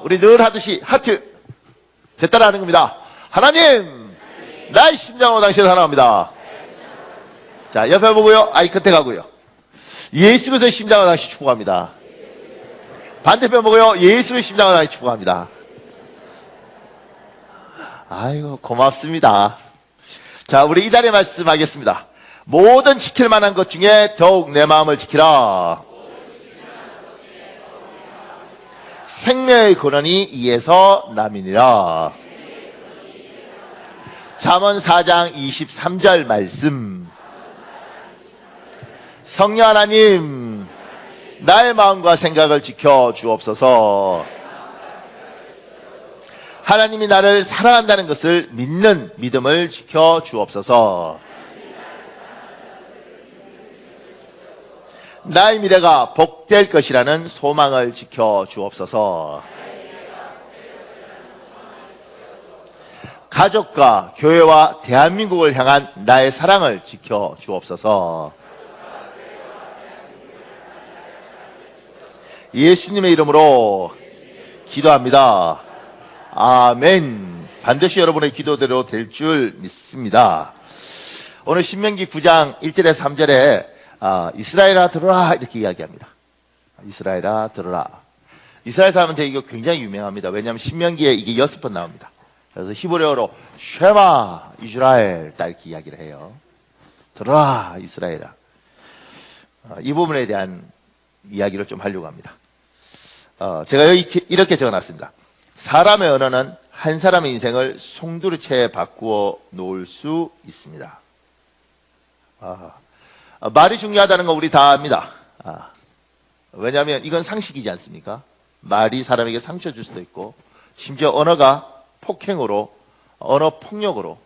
우리 늘 하듯이 하트. 제 따라 하는 겁니다. 하나님, 나의 심장으로 당신을 사랑합니다. 자, 옆에 보고요. 아이 끝에 가고요. 예수 그리스도의 심장으로 당신 축복합니다. 반대편 보고요. 예수의 심장으로 당신 축복합니다. 아이고, 고맙습니다. 자, 우리 이달의 말씀 하겠습니다. 모든 지킬 만한 것 중에 더욱 내 마음을 지키라. 생명의 근원이 이에서 남이니라. 잠언 4장 23절 말씀. 성령 하나님, 나의 마음과 생각을 지켜 주옵소서. 하나님이 나를 사랑한다는 것을 믿는 믿음을 지켜 주옵소서. 나의 미래가 복될 것이라는 소망을 지켜 주옵소서. 가족과 교회와 대한민국을 향한 나의 사랑을 지켜 주옵소서. 예수님의 이름으로 기도합니다. 아멘. 반드시 여러분의 기도대로 될 줄 믿습니다. 오늘 신명기 9장 1절에 3절에 이스라엘아 들어라 이렇게 이야기합니다. 이스라엘아 들어라. 이스라엘 사람한테 이거 굉장히 유명합니다. 왜냐하면 신명기에 이게 6번 나옵니다. 그래서 히브리어로 쉐마 이스라엘 딱 이렇게 이야기를 해요. 들어라 이스라엘아. 이 부분에 대한 이야기를 좀 하려고 합니다. 제가 여기 이렇게 적어놨습니다. 사람의 언어는 한 사람의 인생을 송두리째 바꾸어 놓을 수 있습니다. 말이 중요하다는 거 우리 다 압니다. 왜냐하면 이건 상식이지 않습니까? 말이 사람에게 상처 줄 수도 있고, 심지어 언어가 폭행으로, 언어 폭력으로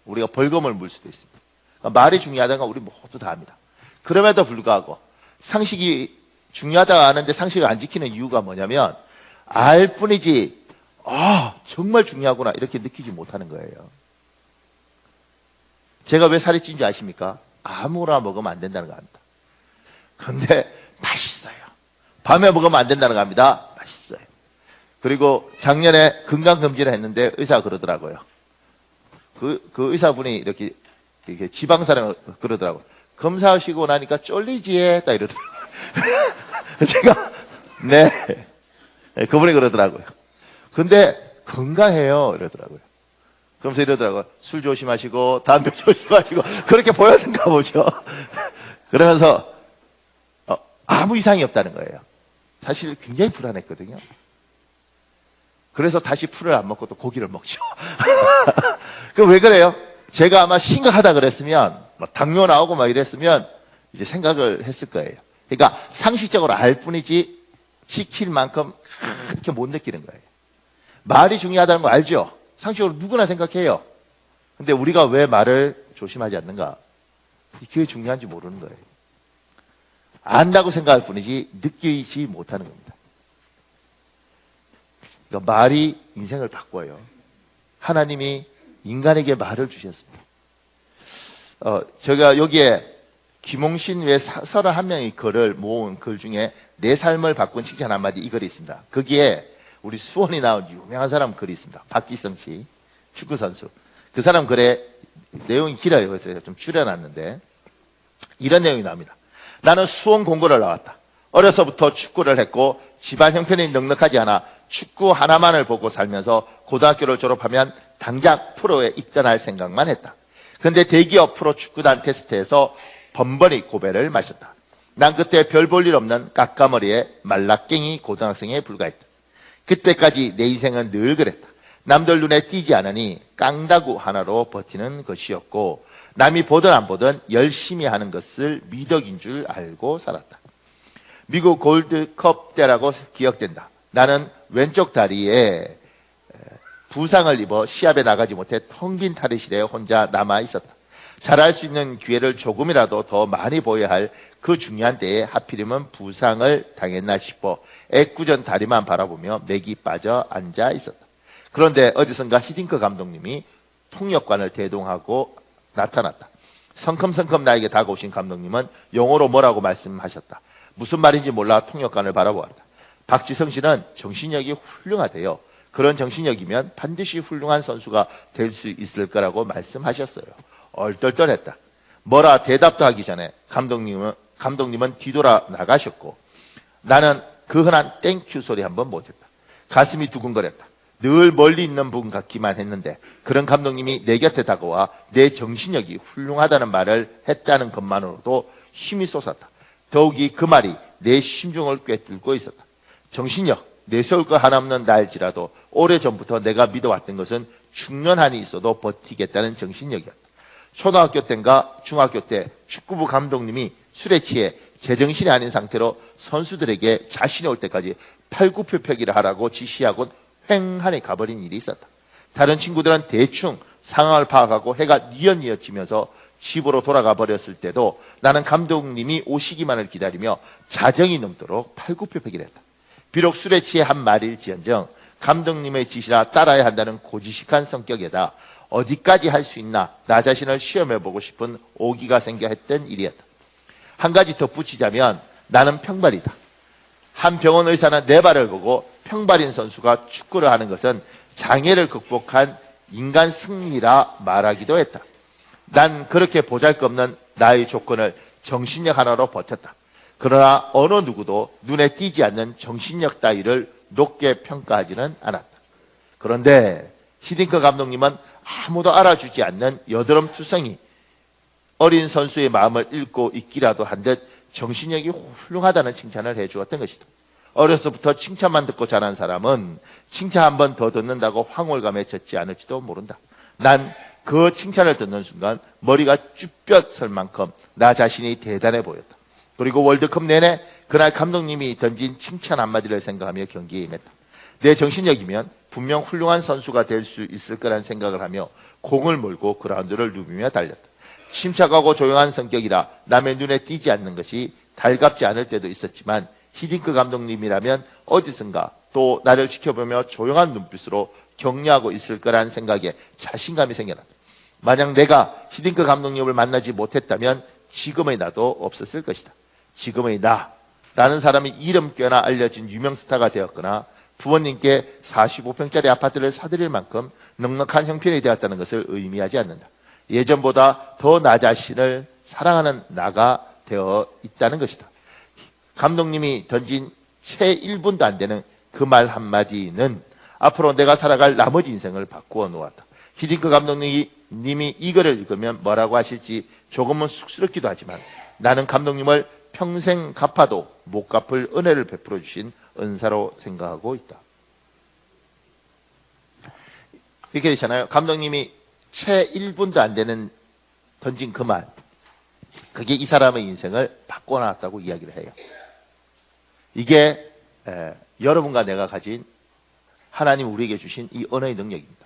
우리가 벌금을 물 수도 있습니다. 그러니까 말이 중요하다는 건 우리 모두 다 압니다. 그럼에도 불구하고 상식이 중요하다고 하는데 상식을 안 지키는 이유가 뭐냐면 알 뿐이지 정말 중요하구나 이렇게 느끼지 못하는 거예요. 제가 왜 살이 찐 줄 아십니까? 아무거나 먹으면 안 된다는 거 압니다. 근데 맛있어요. 밤에 먹으면 안 된다는 거 압니다. 맛있어요. 그리고 작년에 건강검진을 했는데 의사가 그러더라고요. 그 의사분이 이렇게 지방사랑을 그러더라고요. 검사하시고 나니까 쫄리지 딱 이러더라고요. 제가 네 그분이 그러더라고요. 근데 건강해요 이러더라고요. 그러면서 이러더라고요. 술 조심하시고 담배 조심하시고 그렇게 보였는가 보죠. 그러면서 아무 이상이 없다는 거예요. 사실 굉장히 불안했거든요. 그래서 다시 풀을 안 먹고 또 고기를 먹죠. 그 왜 그래요? 제가 아마 심각하다 그랬으면 당뇨 나오고 막 이랬으면 이제 생각을 했을 거예요. 그러니까 상식적으로 알 뿐이지 지킬 만큼 그렇게 못 느끼는 거예요. 말이 중요하다는 거 알죠? 상식적으로 누구나 생각해요. 근데 우리가 왜 말을 조심하지 않는가? 그게 중요한지 모르는 거예요. 안다고 생각할 뿐이지 느끼지 못하는 겁니다. 그러니까 말이 인생을 바꿔요. 하나님이 인간에게 말을 주셨습니다. 제가 여기에 김홍신 외 31명의 글을 모은 글 중에 내 삶을 바꾼 칭찬 한마디 이 글이 있습니다. 거기에 우리 수원이 나온 유명한 사람 글이 있습니다. 박지성 씨, 축구선수. 그 사람 글에 내용이 길어요. 그래서 제가 좀 줄여놨는데 이런 내용이 나옵니다. 나는 수원 공고를 나왔다. 어려서부터 축구를 했고 집안 형편이 넉넉하지 않아 축구 하나만을 보고 살면서 고등학교를 졸업하면 당장 프로에 입단할 생각만 했다. 근데 대기업 프로 축구단 테스트에서 번번이 고배를 마셨다. 난 그때 별 볼 일 없는 까까머리에 말라깽이 고등학생에 불과했다. 그때까지 내 인생은 늘 그랬다. 남들 눈에 띄지 않으니 깡다구 하나로 버티는 것이었고 남이 보든 안 보든 열심히 하는 것을 미덕인 줄 알고 살았다. 미국 골드컵 때라고 기억된다. 나는 왼쪽 다리에 부상을 입어 시합에 나가지 못해 텅 빈 탈의실에 혼자 남아 있었다. 잘할 수 있는 기회를 조금이라도 더 많이 보여야 할 그 중요한 때에 하필이면 부상을 당했나 싶어 애꿎은 다리만 바라보며 맥이 빠져 앉아 있었다. 그런데 어디선가 히딩크 감독님이 통역관을 대동하고 나타났다. 성큼성큼 나에게 다가오신 감독님은 영어로 뭐라고 말씀하셨다. 무슨 말인지 몰라 통역관을 바라보았다. 박지성 씨는 정신력이 훌륭하대요. 그런 정신력이면 반드시 훌륭한 선수가 될 수 있을 거라고 말씀하셨어요. 얼떨떨했다. 뭐라 대답도 하기 전에 감독님은 뒤돌아 나가셨고 나는 그 흔한 땡큐 소리 한번 못했다. 가슴이 두근거렸다. 늘 멀리 있는 분 같기만 했는데 그런 감독님이 내 곁에 다가와 내 정신력이 훌륭하다는 말을 했다는 것만으로도 힘이 솟았다. 더욱이 그 말이 내 심중을 꿰뚫고 있었다. 정신력, 내세울 거 하나 없는 날지라도 오래전부터 내가 믿어왔던 것은 중년 한이 있어도 버티겠다는 정신력이었다. 초등학교 때인가 중학교 때 축구부 감독님이 술에 취해 제정신이 아닌 상태로 선수들에게 자신이 올 때까지 팔굽혀펴기를 하라고 지시하곤 횡하니 가버린 일이 있었다. 다른 친구들은 대충 상황을 파악하고 해가 뉘엿뉘엿 지면서 집으로 돌아가 버렸을 때도 나는 감독님이 오시기만을 기다리며 자정이 넘도록 팔굽혀펴기를 했다. 비록 술에 취해 한 말일지언정 감독님의 지시나 따라야 한다는 고지식한 성격에다 어디까지 할 수 있나 나 자신을 시험해보고 싶은 오기가 생겨 했던 일이었다. 한 가지 덧붙이자면 나는 평발이다. 한 병원 의사는 내 발을 보고 평발인 선수가 축구를 하는 것은 장애를 극복한 인간 승리라 말하기도 했다. 난 그렇게 보잘것없는 나의 조건을 정신력 하나로 버텼다. 그러나 어느 누구도 눈에 띄지 않는 정신력 따위를 높게 평가하지는 않았다. 그런데 히딩크 감독님은 아무도 알아주지 않는 여드름 투성이 어린 선수의 마음을 읽고 있기라도 한 듯 정신력이 훌륭하다는 칭찬을 해주었던 것이다. 어려서부터 칭찬만 듣고 자란 사람은 칭찬 한 번 더 듣는다고 황홀감에 젖지 않을지도 모른다. 난 그 칭찬을 듣는 순간 머리가 쭈뼛 설 만큼 나 자신이 대단해 보였다. 그리고 월드컵 내내 그날 감독님이 던진 칭찬 한마디를 생각하며 경기에 임했다. 내 정신력이면 분명 훌륭한 선수가 될 수 있을 거란 생각을 하며 공을 몰고 그라운드를 누비며 달렸다. 침착하고 조용한 성격이라 남의 눈에 띄지 않는 것이 달갑지 않을 때도 있었지만 히딩크 감독님이라면 어디선가 또 나를 지켜보며 조용한 눈빛으로 격려하고 있을 거란 생각에 자신감이 생겨났다. 만약 내가 히딩크 감독님을 만나지 못했다면 지금의 나도 없었을 것이다. 지금의 나라는 사람이 이름 꿰나 알려진 유명 스타가 되었거나 부모님께 45평짜리 아파트를 사드릴 만큼 넉넉한 형편이 되었다는 것을 의미하지 않는다. 예전보다 더 나 자신을 사랑하는 나가 되어 있다는 것이다. 감독님이 던진 채 1분도 안 되는 그 말 한마디는 앞으로 내가 살아갈 나머지 인생을 바꾸어 놓았다. 히딩크 감독님이 이거를 읽으면 뭐라고 하실지 조금은 쑥스럽기도 하지만 나는 감독님을 평생 갚아도 못 갚을 은혜를 베풀어 주신 은사로 생각하고 있다. 이렇게 되잖아요. 감독님이 채 1분도 안 되는 던진 그 말, 그게 이 사람의 인생을 바꿔놨다고 이야기를 해요. 이게 여러분과 내가 가진 하나님 우리에게 주신 이 언어의 능력입니다.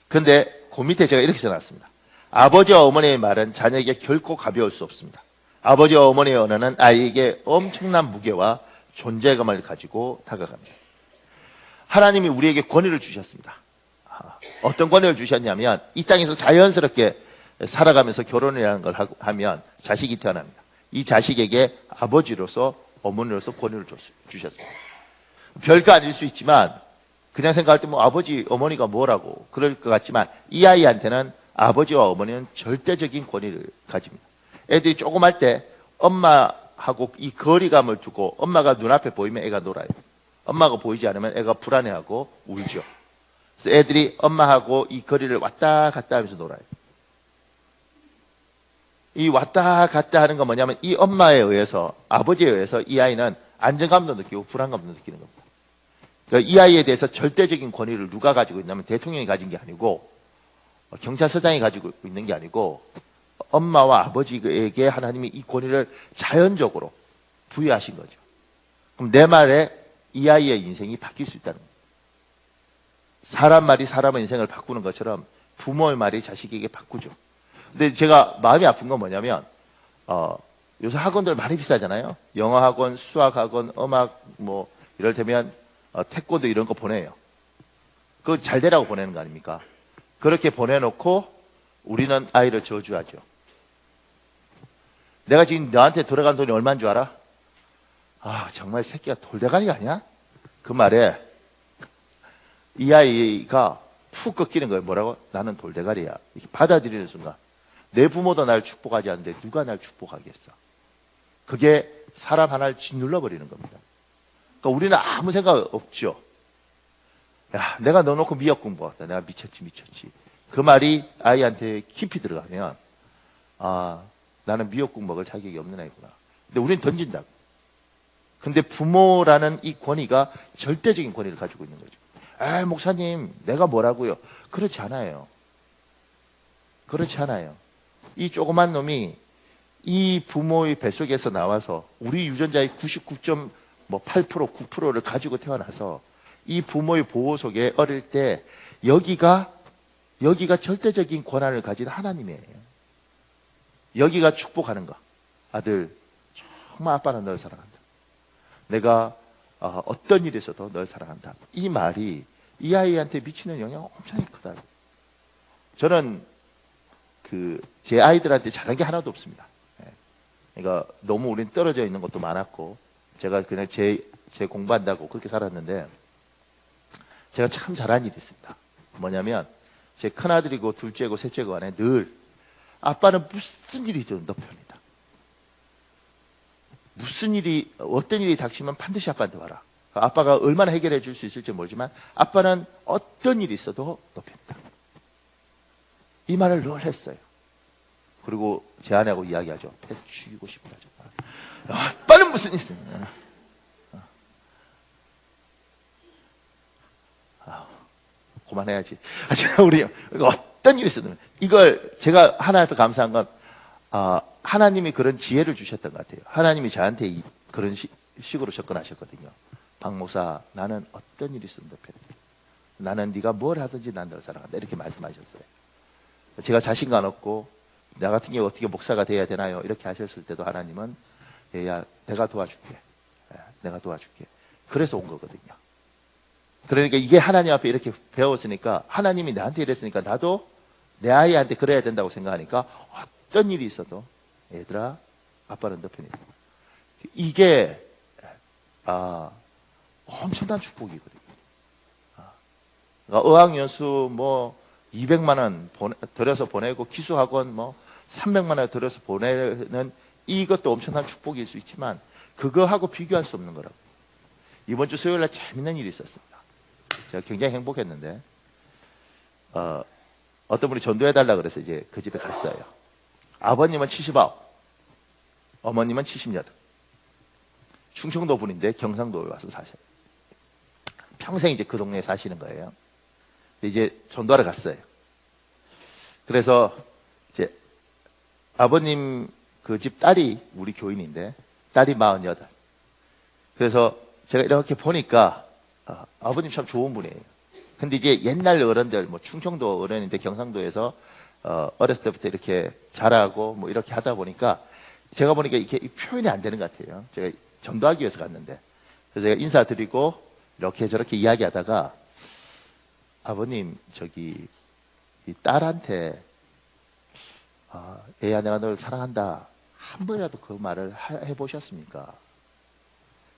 그런데 그 밑에 제가 이렇게 써놨습니다. 아버지와 어머니의 말은 자녀에게 결코 가벼울 수 없습니다. 아버지와 어머니의 언어는 아이에게 엄청난 무게와 존재감을 가지고 다가갑니다. 하나님이 우리에게 권위를 주셨습니다. 어떤 권위를 주셨냐면 이 땅에서 자연스럽게 살아가면서 결혼이라는 걸 하면 자식이 태어납니다. 이 자식에게 아버지로서 어머니로서 권위를 주셨습니다. 별거 아닐 수 있지만 그냥 생각할 때 뭐 아버지 어머니가 뭐라고 그럴 것 같지만 이 아이한테는 아버지와 어머니는 절대적인 권위를 가집니다. 애들이 조그만 때 엄마하고 이 거리감을 두고 엄마가 눈앞에 보이면 애가 놀아요. 엄마가 보이지 않으면 애가 불안해하고 울죠. 그래서 애들이 엄마하고 이 거리를 왔다 갔다 하면서 놀아요. 이 왔다 갔다 하는 건 뭐냐면 이 엄마에 의해서 아버지에 의해서 이 아이는 안정감도 느끼고 불안감도 느끼는 겁니다. 그러니까 이 아이에 대해서 절대적인 권위를 누가 가지고 있냐면 대통령이 가진 게 아니고 경찰서장이 가지고 있는 게 아니고 엄마와 아버지에게 하나님이 이 권위를 자연적으로 부여하신 거죠. 그럼 내 말에 이 아이의 인생이 바뀔 수 있다는 거예요. 사람 말이 사람의 인생을 바꾸는 것처럼 부모의 말이 자식에게 바꾸죠. 근데 제가 마음이 아픈 건 뭐냐면 요새 학원들 많이 비싸잖아요. 영어학원, 수학학원, 음악 뭐 이럴테면 태권도 이런 거 보내요. 그거 잘 되라고 보내는 거 아닙니까? 그렇게 보내놓고 우리는 아이를 저주하죠. 내가 지금 너한테 들어간 돈이 얼마인 줄 알아? 아 정말 새끼가 돌대가리가 아니야? 그 말에 이 아이가 푹 꺾이는 거예요. 뭐라고? 나는 돌대가리야. 이렇게 받아들이는 순간 내 부모도 날 축복하지 않는데 누가 날 축복하겠어? 그게 사람 하나를 짓눌러 버리는 겁니다. 그러니까 우리는 아무 생각 없죠. 야, 내가 너 놓고 미역 공부했다. 내가 미쳤지. 그 말이 아이한테 깊이 들어가면 아, 나는 미역국 먹을 자격이 없는 아이구나. 근데 우리는 던진다고. 근데 부모라는 이 권위가 절대적인 권위를 가지고 있는 거죠. 아, 목사님, 내가 뭐라고요? 그렇지 않아요. 그렇지 않아요. 이 조그만 놈이 이 부모의 뱃속에서 나와서 우리 유전자의 99.8%, 9%를 가지고 태어나서 이 부모의 보호 속에 어릴 때 여기가 절대적인 권한을 가진 하나님이에요. 여기가 축복하는 거. 아들, 정말 아빠는 널 사랑한다. 내가 어떤 일이 있어도 널 사랑한다. 이 말이 이 아이한테 미치는 영향은 엄청 크다. 저는 제 아이들한테 잘한 게 하나도 없습니다. 그러니까 너무 우린 떨어져 있는 것도 많았고 제가 그냥 제 공부한다고 그렇게 살았는데 제가 참 잘한 일이 있습니다. 뭐냐면 제 큰아들이고 둘째고 셋째고 안에 늘 아빠는 무슨 일이 있어도 너 편이다. 어떤 일이 닥치면 반드시 아빠한테 와라. 아빠가 얼마나 해결해 줄 수 있을지 모르지만 아빠는 어떤 일이 있어도 너 편이다. 이 말을 늘 했어요. 그리고 제 아내하고 이야기하죠. 배 죽이고 싶다. 아빠는 무슨 일 있어요? 그만해야지. 우리 어떤 일이 있어도 이걸 제가 하나님 앞에 감사한 건 하나님이 그런 지혜를 주셨던 것 같아요. 하나님이 저한테 그런 식으로 접근하셨거든요. 박 목사, 나는 어떤 일이 있어도 너 편해. 나는 네가 뭘 하든지 난 널 사랑한다. 이렇게 말씀하셨어요. 제가 자신감 없고 나 같은 경우 어떻게 목사가 돼야 되나요? 이렇게 하셨을 때도 하나님은 야, 내가 도와줄게. 내가 도와줄게. 그래서 온 거거든요. 그러니까 이게 하나님 앞에 이렇게 배웠으니까 하나님이 나한테 이랬으니까 나도 내 아이한테 그래야 된다고 생각하니까 어떤 일이 있어도 얘들아, 아빠는 너 편이다. 이게 엄청난 축복이거든요. 그러니까 어학연수 200만 원 들여서 보내고 기수학원 300만 원 들여서 보내는 이것도 엄청난 축복일 수 있지만 그거하고 비교할 수 없는 거라고. 이번 주 수요일 날 재밌는 일이 있었습니다. 제가 굉장히 행복했는데 어떤 분이 전도해달라 그래서 이제 그 집에 갔어요. 아버님은 79, 어머님은 78. 충청도 분인데 경상도에 와서 사셔요. 평생 이제 그 동네에 사시는 거예요. 이제 전도하러 갔어요. 그래서 이제 아버님 그 집 딸이 우리 교인인데 딸이 48. 그래서 제가 이렇게 보니까 아버님 참 좋은 분이에요. 근데 이제 옛날 어른들, 충청도 어른인데 경상도에서 어렸을 때부터 이렇게 자라고 이렇게 하다 보니까 제가 보니까 이게 표현이 안 되는 것 같아요. 제가 전도하기 위해서 갔는데. 그래서 제가 인사드리고 이렇게 저렇게 이야기하다가 아버님, 이 딸한테 애야 내가 널 사랑한다. 한 번이라도 그 말을 해보셨습니까?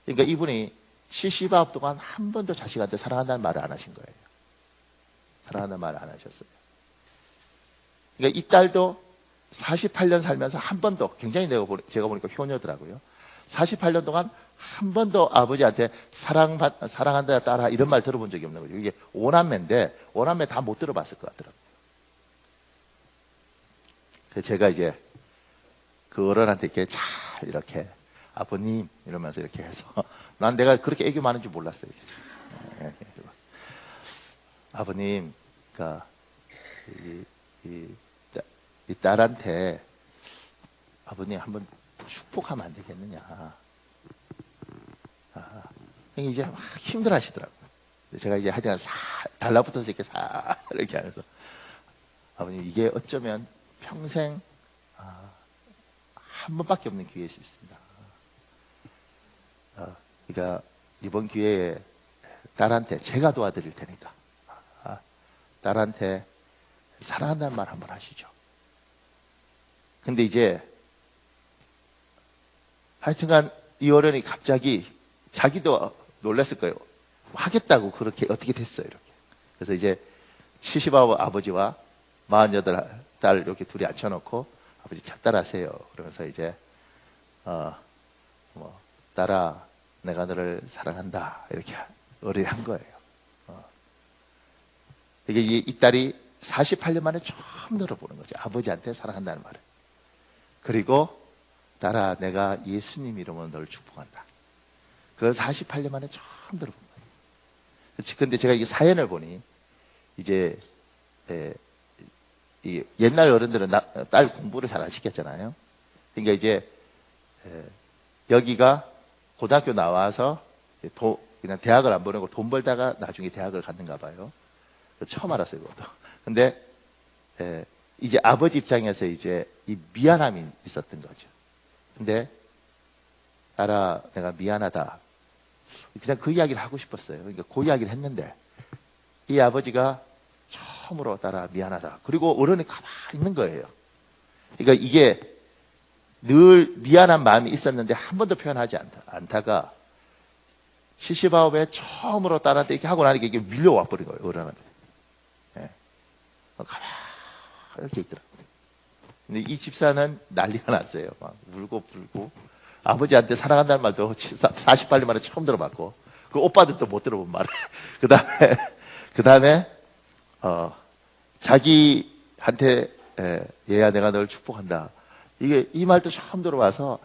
그러니까 이분이 79 동안 한 번도 자식한테 사랑한다는 말을 안 하신 거예요. 사랑한다는 말을 안 하셨어요. 그러니까 이 딸도 48년 살면서 한 번도, 굉장히 제가 보니까 효녀더라고요. 48년 동안 한 번도 아버지한테 사랑한다 딸아 이런 말 들어본 적이 없는 거죠. 이게 5남매인데 5남매 다 못 들어봤을 것 같더라고요. 그래서 제가 이제 그 어른한테 이렇게 아버님 이러면서 이렇게 해서 난 내가 그렇게 애교 많은 줄 몰랐어요. 아버님, 그러니까 이 딸한테 아버님 한번 축복하면 안 되겠느냐. 이제 막 힘들어 하시더라고요. 제가 이제 하여튼 달라붙어서 이렇게 하면서 아버님 이게 어쩌면 평생 한 번밖에 없는 기회일 수 있습니다. 그러니까 이번 기회에 딸한테 제가 도와드릴 테니까 딸한테 사랑한다는 말 한번 하시죠. 근데 이제 하여튼간 이 어른이 갑자기 자기도 놀랐을 거예요. 하겠다고 그렇게 어떻게 됐어요, 이렇게. 그래서 이제 70 아버지와 48딸 이렇게 둘이 앉혀놓고 아버지 작달하세요. 그러면서 이제 딸아, 내가 너를 사랑한다. 이렇게 의뢰한 거예요. 이게 이 딸이 48년 만에 처음 들어보는 거죠. 아버지한테 사랑한다는 말을. 그리고 딸아, 내가 예수님 이름으로 너를 축복한다. 그걸 48년 만에 처음 들어본 거예요. 근데 제가 이게 사연을 보니 이제 이 옛날 어른들은 딸 공부를 잘 안 시켰잖아요. 그러니까 이제 여기가 고등학교 나와서 그냥 대학을 안 보내고 돈 벌다가 나중에 대학을 갔는가 봐요. 처음 알았어요, 그것도. 근데 이제 아버지 입장에서 이제 이 미안함이 있었던 거죠. 근데 딸아, 내가 미안하다. 그냥 그 이야기를 하고 싶었어요. 그러니까 그 이야기를 했는데 이 아버지가 처음으로 딸아 미안하다. 그리고 어른이 가만히 있는 거예요. 그러니까 이게 늘 미안한 마음이 있었는데 한 번도 표현하지 않다가 79에 처음으로 딸한테 이렇게 하고 나니까 이게 밀려와 버린 거예요, 어른한테. 예. 가만히 이렇게 있더라고요. 근데 이 집사는 난리가 났어요. 막 울고 불고. 아버지한테 사랑한다는 말도 48년 만에 처음 들어봤고, 그 오빠들도 못 들어본 말을. 그 다음에, 자기한테, 얘야, 내가 널 축복한다. 이 말도 처음 들어봐서,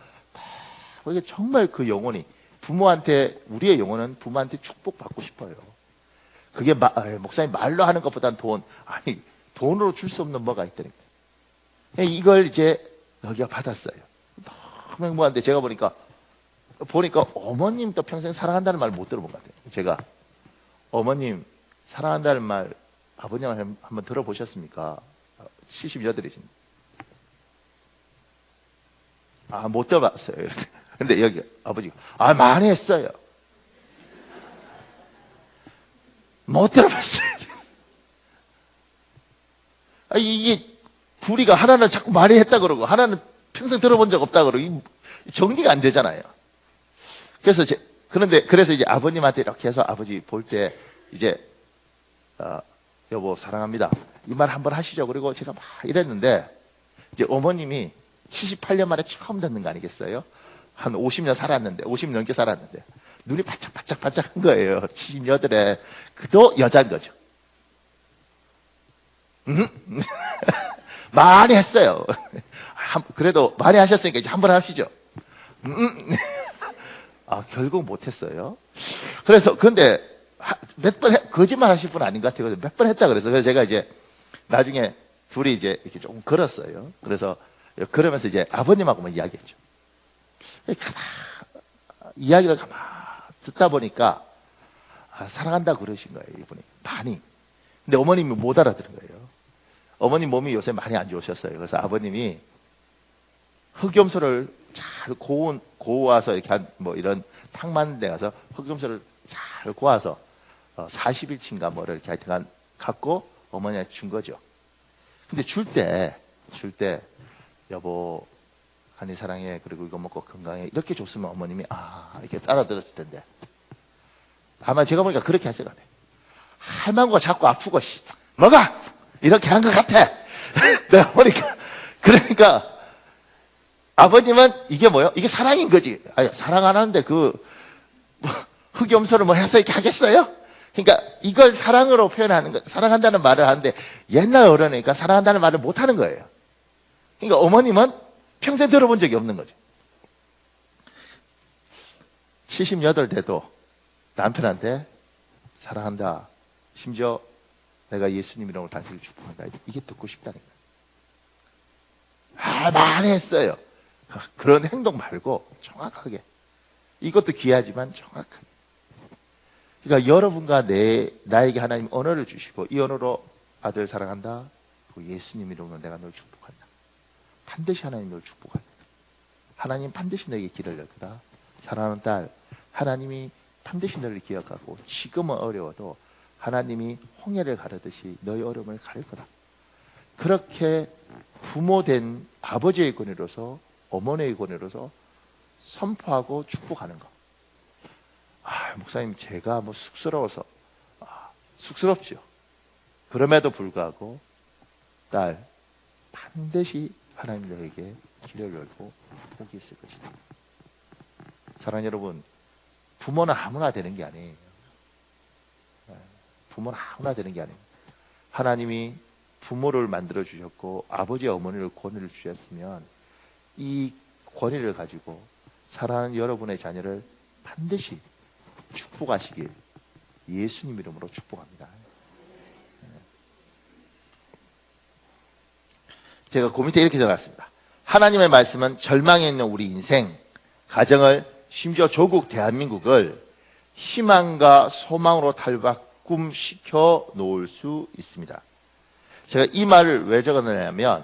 이게 정말 그 영혼이, 부모한테, 우리의 영혼은 부모한테 축복받고 싶어요. 그게 목사님 말로 하는 것보단 돈으로 줄 수 없는 뭐가 있다니까. 이걸 이제 여기가 받았어요. 너무 행복한데 제가 보니까 어머님도 평생 사랑한다는 말 못 들어본 것 같아요. 제가 어머님 사랑한다는 말 아버님 한번 들어보셨습니까? 78이신. 못 들어봤어요. 근데 여기 아버지가 많이 했어요. 못 들어봤어요. 이게 둘이가 하나는 자꾸 많이 했다 그러고 하나는 평생 들어본 적 없다 그러고 정리가 안 되잖아요. 그래서 이제 아버님한테 이렇게 해서 아버지 볼 때 이제 여보 사랑합니다. 이 말 한번 하시죠. 그리고 제가 막 이랬는데 이제 어머님이 78년 만에 처음 듣는 거 아니겠어요? 한 50년 살았는데 50 넘게 살았는데 눈이 반짝반짝한 거예요. 78에 그도 여자인 거죠. 많이 했어요. 그래도 많이 하셨으니까 이제 한번 하시죠. 결국 못했어요. 그래서, 근데, 몇 번, 거짓말 하실 분 아닌 것 같아요. 몇 번 했다 그래서 제가 이제, 나중에 둘이 이제 이렇게 조금 걸었어요. 그래서, 그러면서 이제 아버님하고만 이야기했죠. 이야기를 가만 듣다 보니까, 사랑한다 그러신 거예요, 이분이. 많이. 근데 어머님이 못 알아들은 거예요. 어머님 몸이 요새 많이 안 좋으셨어요. 그래서 아버님이 흑염소를 잘 고와서 이렇게 이런 탕 만든 데 가서 흑염소를 잘 고와서 40일치인가 뭐를 이렇게 하여튼 갖고 어머니한테 준 거죠. 근데 줄 때 여보 아니 사랑해 그리고 이거 먹고 건강해 이렇게 줬으면 어머님이 이렇게 알아들었을 텐데 아마 제가 보니까 그렇게 했을 것 같아요. 할망구가 자꾸 아프고 먹어! 이렇게 한 것 같아. 내가 보니까. 그러니까, 아버님은 이게 뭐예요? 이게 사랑인 거지. 사랑 안 하는데 흑염소를 해서 이렇게 하겠어요? 그러니까 이걸 사랑으로 표현하는 거, 사랑한다는 말을 하는데 옛날 어른이니까 사랑한다는 말을 못 하는 거예요. 그러니까 어머님은 평생 들어본 적이 없는 거죠. 78 돼도 남편한테 사랑한다. 심지어 내가 예수님 이름으로 당신을 축복한다. 이게 듣고 싶다는 거예요. 많이 했어요. 그런 행동 말고 정확하게. 이것도 귀하지만 정확하게. 그러니까 여러분과 나에게 하나님 언어를 주시고 이 언어로 아들 사랑한다. 그리고 예수님 이름으로 내가 널 축복한다. 반드시 하나님 널 축복한다. 하나님 반드시 너에게 길을 열 거다. 사랑하는 딸, 하나님이 반드시 너를 기억하고 지금은 어려워도 하나님이 홍해를 가르듯이 너의 어려움을 가릴 거다. 그렇게 부모된 아버지의 권위로서 어머니의 권위로서 선포하고 축복하는 거. 목사님 제가 뭐 쑥스러워서. 쑥스럽죠. 그럼에도 불구하고 딸 반드시 하나님 너에게 길을 열고 복이 있을 것이다. 사랑하는 여러분, 부모는 아무나 되는 게 아니에요. 부모는 아무나 되는 게 아니에요. 하나님이 부모를 만들어 주셨고 아버지 어머니를 권위를 주셨으면 이 권위를 가지고 사랑하는 여러분의 자녀를 반드시 축복하시길 예수님 이름으로 축복합니다. 제가 그 밑에 이렇게 적어놨습니다. 하나님의 말씀은 절망에 있는 우리 인생, 가정을, 심지어 조국 대한민국을 희망과 소망으로 탈바꿈시켜 놓을 수 있습니다. 제가 이 말을 왜 적어놨냐면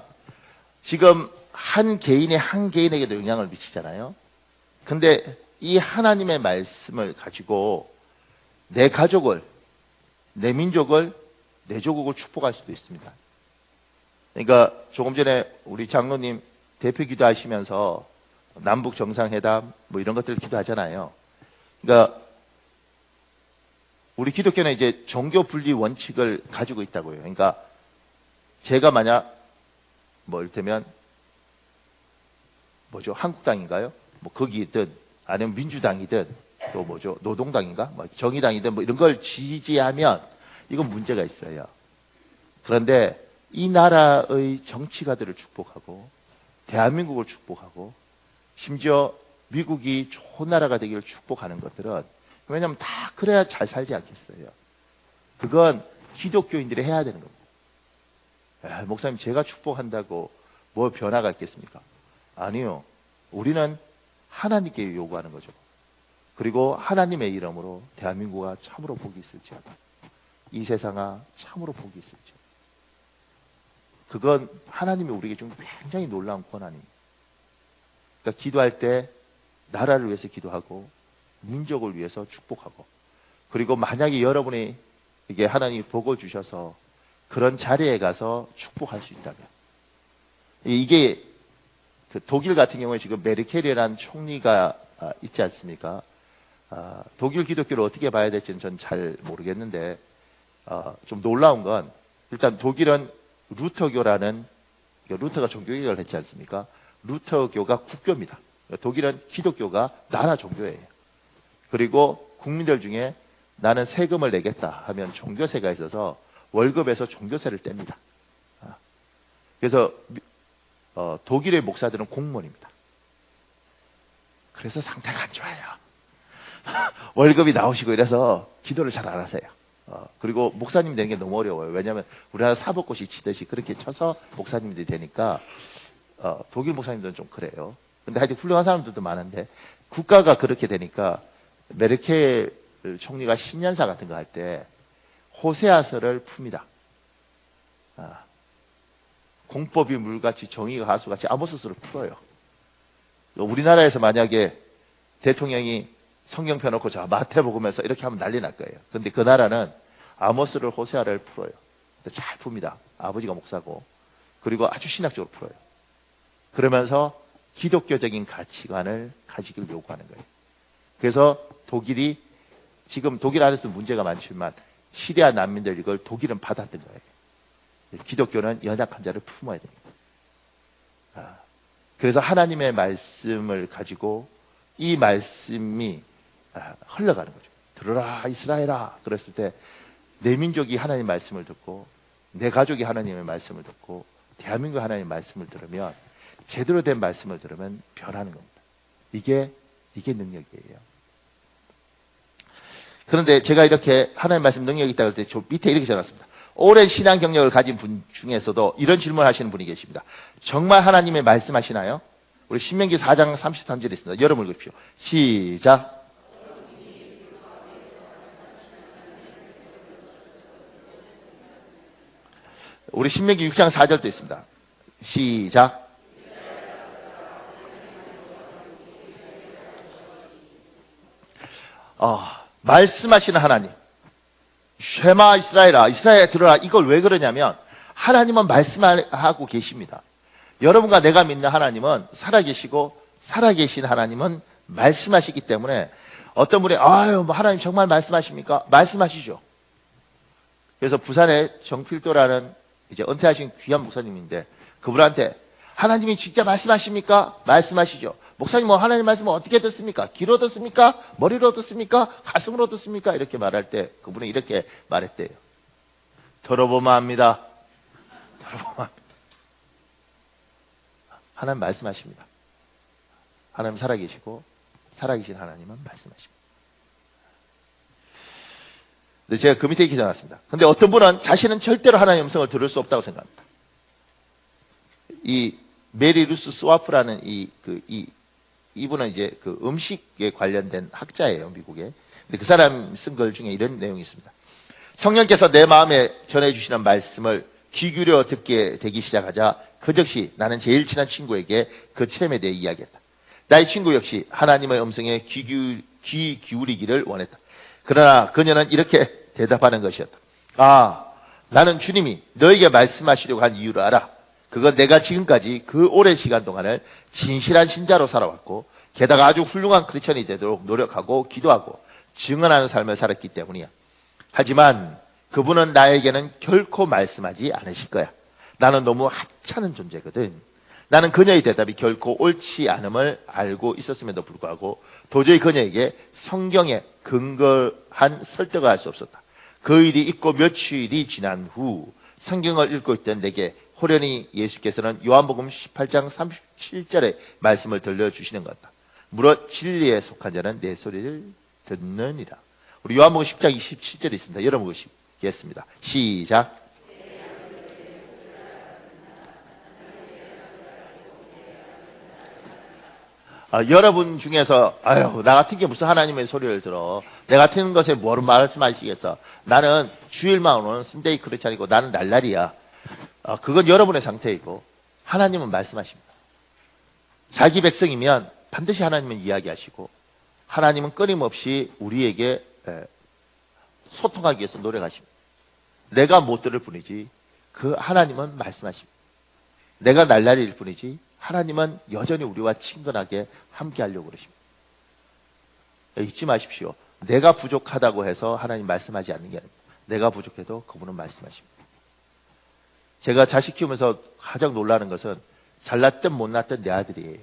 지금 한 개인이 한 개인에게도 영향을 미치잖아요. 근데 이 하나님의 말씀을 가지고 내 가족을, 내 민족을, 내 조국을 축복할 수도 있습니다. 그러니까 조금 전에 우리 장로님 대표 기도하시면서 남북 정상회담 뭐 이런 것들을 기도하잖아요. 그러니까 우리 기독교는 이제 종교 분리 원칙을 가지고 있다고요. 그러니까 제가 만약 뭐 이를테면 뭐죠? 한국당인가요? 뭐 거기든 아니면 민주당이든 또 뭐죠? 노동당인가? 뭐 정의당이든 뭐 이런 걸 지지하면 이건 문제가 있어요. 그런데 이 나라의 정치가들을 축복하고 대한민국을 축복하고 심지어 미국이 좋은 나라가 되기를 축복하는 것들은 왜냐하면 다 그래야 잘 살지 않겠어요. 그건 기독교인들이 해야 되는 겁니다. 목사님 제가 축복한다고 뭐 변화가 있겠습니까? 아니요. 우리는 하나님께 요구하는 거죠. 그리고 하나님의 이름으로 대한민국아 참으로 복이 있을지어다. 이 세상아 참으로 복이 있을지어다. 그건 하나님이 우리에게 좀 굉장히 놀라운 권한입니다. 그러니까 기도할 때 나라를 위해서 기도하고 민족을 위해서 축복하고 그리고 만약에 여러분이 이게 하나님이 복을 주셔서 그런 자리에 가서 축복할 수 있다면 이게 그 독일 같은 경우에 지금 메르켈이라는 총리가 있지 않습니까? 독일 기독교를 어떻게 봐야 될지는 전 잘 모르겠는데 좀 놀라운 건 일단 독일은 루터교라는 루터가 종교개혁을 했지 않습니까? 루터교가 국교입니다. 독일은 기독교가 나라 종교예요. 그리고 국민들 중에 나는 세금을 내겠다 하면 종교세가 있어서 월급에서 종교세를 뗍니다. 그래서 독일의 목사들은 공무원입니다. 그래서 상태가 안 좋아요. 월급이 나오시고 이래서 기도를 잘 안 하세요. 그리고 목사님 되는 게 너무 어려워요. 왜냐하면 우리나라 사법고시 치듯이 그렇게 쳐서 목사님들이 되니까 독일 목사님들은 좀 그래요. 근데 하여튼 훌륭한 사람들도 많은데 국가가 그렇게 되니까 메르켈 총리가 신년사 같은 거 할 때 호세아서를 풉니다. 공법이 물같이 정의가 가수같이 아모스서를 풀어요. 우리나라에서 만약에 대통령이 성경 펴놓고 자 마태복음에서 이렇게 하면 난리 날 거예요. 근데 그 나라는 아모스를 호세아를 풀어요. 잘 풉니다. 아버지가 목사고 그리고 아주 신학적으로 풀어요. 그러면서 기독교적인 가치관을 가지기를 요구하는 거예요. 그래서 독일이 지금 독일 안에서 문제가 많지만 시리아 난민들 이걸 독일은 받았던 거예요. 기독교는 연약한 자를 품어야 됩니다. 그래서 하나님의 말씀을 가지고 이 말씀이 흘러가는 거죠. 들어라 이스라엘아. 그랬을 때 내 민족이 하나님의 말씀을 듣고 내 가족이 하나님의 말씀을 듣고 대한민국이 하나님의 말씀을 들으면 제대로 된 말씀을 들으면 변하는 겁니다. 이게 능력이에요. 그런데 제가 이렇게 하나님의 말씀 능력이 있다고 할 때 저 밑에 이렇게 적었습니다. 오랜 신앙 경력을 가진 분 중에서도 이런 질문을 하시는 분이 계십니다. 정말 하나님의 말씀하시나요? 우리 신명기 4장 33절에 있습니다. 여러분 읽으십시오. 시작. 우리 신명기 6장 4절도 있습니다. 시작. 말씀하시는 하나님. 쉐마 이스라엘아, 이스라엘아 들어라. 이걸 왜 그러냐면 하나님은 말씀하고 계십니다. 여러분과 내가 믿는 하나님은 살아계시고 살아계신 하나님은 말씀하시기 때문에 어떤 분이 아유 뭐 하나님 정말 말씀하십니까? 말씀하시죠. 그래서 부산에 정필도라는 이제 은퇴하신 귀한 목사님인데 그분한테 하나님이 진짜 말씀하십니까? 말씀하시죠. 목사님 뭐 하나님 말씀을 어떻게 듣습니까? 귀로 듣습니까? 머리로 듣습니까? 가슴으로 듣습니까? 이렇게 말할 때 그분은 이렇게 말했대요. 들어보면 합니다. 들어보면 합니다. 하나님 말씀하십니다. 하나님 살아계시고 살아계신 하나님은 말씀하십니다. 근데 제가 그 밑에 기도해놨습니다. 근데 어떤 분은 자신은 절대로 하나님의 음성을 들을 수 없다고 생각합니다. 이 메리 루스 스와프라는 이분은 이제 그 음식에 관련된 학자예요, 미국에. 근데 그 사람 쓴 글 중에 이런 내용이 있습니다. 성령께서 내 마음에 전해주시는 말씀을 귀 기울여 듣게 되기 시작하자 그 즉시 나는 제일 친한 친구에게 그 체험에 대해 이야기했다. 나의 친구 역시 하나님의 음성에 귀 기울이기를 원했다. 그러나 그녀는 이렇게 대답하는 것이었다. 아, 나는 주님이 너에게 말씀하시려고 한 이유를 알아. 그건 내가 지금까지 그 오랜 시간 동안을 진실한 신자로 살아왔고 게다가 아주 훌륭한 크리스천이 되도록 노력하고 기도하고 증언하는 삶을 살았기 때문이야. 하지만 그분은 나에게는 결코 말씀하지 않으실 거야. 나는 너무 하찮은 존재거든. 나는 그녀의 대답이 결코 옳지 않음을 알고 있었음에도 불구하고 도저히 그녀에게 성경에 근거한 설득을 할 수 없었다. 그 일이 있고 며칠이 지난 후 성경을 읽고 있던 내게 호련히 예수께서는 요한복음 18장 37절의 말씀을 들려주시는 것 같다. 무릇 진리에 속한 자는 내 소리를 듣느니라. 우리 요한복음 10장 27절에 있습니다. 여러분 보시겠습니다. 시작. 여러분 중에서 아유 나 같은 게 무슨 하나님의 소리를 들어. 내 같은 것에 뭘 말씀하시겠어. 나는 주일만 오는 순데이 크리스찬이고 나는 날라리야. 그건 여러분의 상태이고 하나님은 말씀하십니다. 자기 백성이면 반드시 하나님은 이야기하시고 하나님은 끊임없이 우리에게 소통하기 위해서 노력하십니다. 내가 못 들을 뿐이지 그 하나님은 말씀하십니다. 내가 날라리일 뿐이지 하나님은 여전히 우리와 친근하게 함께 하려고 그러십니다. 잊지 마십시오. 내가 부족하다고 해서 하나님 말씀하지 않는 게 아닙니다. 내가 부족해도 그분은 말씀하십니다. 제가 자식 키우면서 가장 놀라는 것은 잘났든 못났든 내 아들이에요.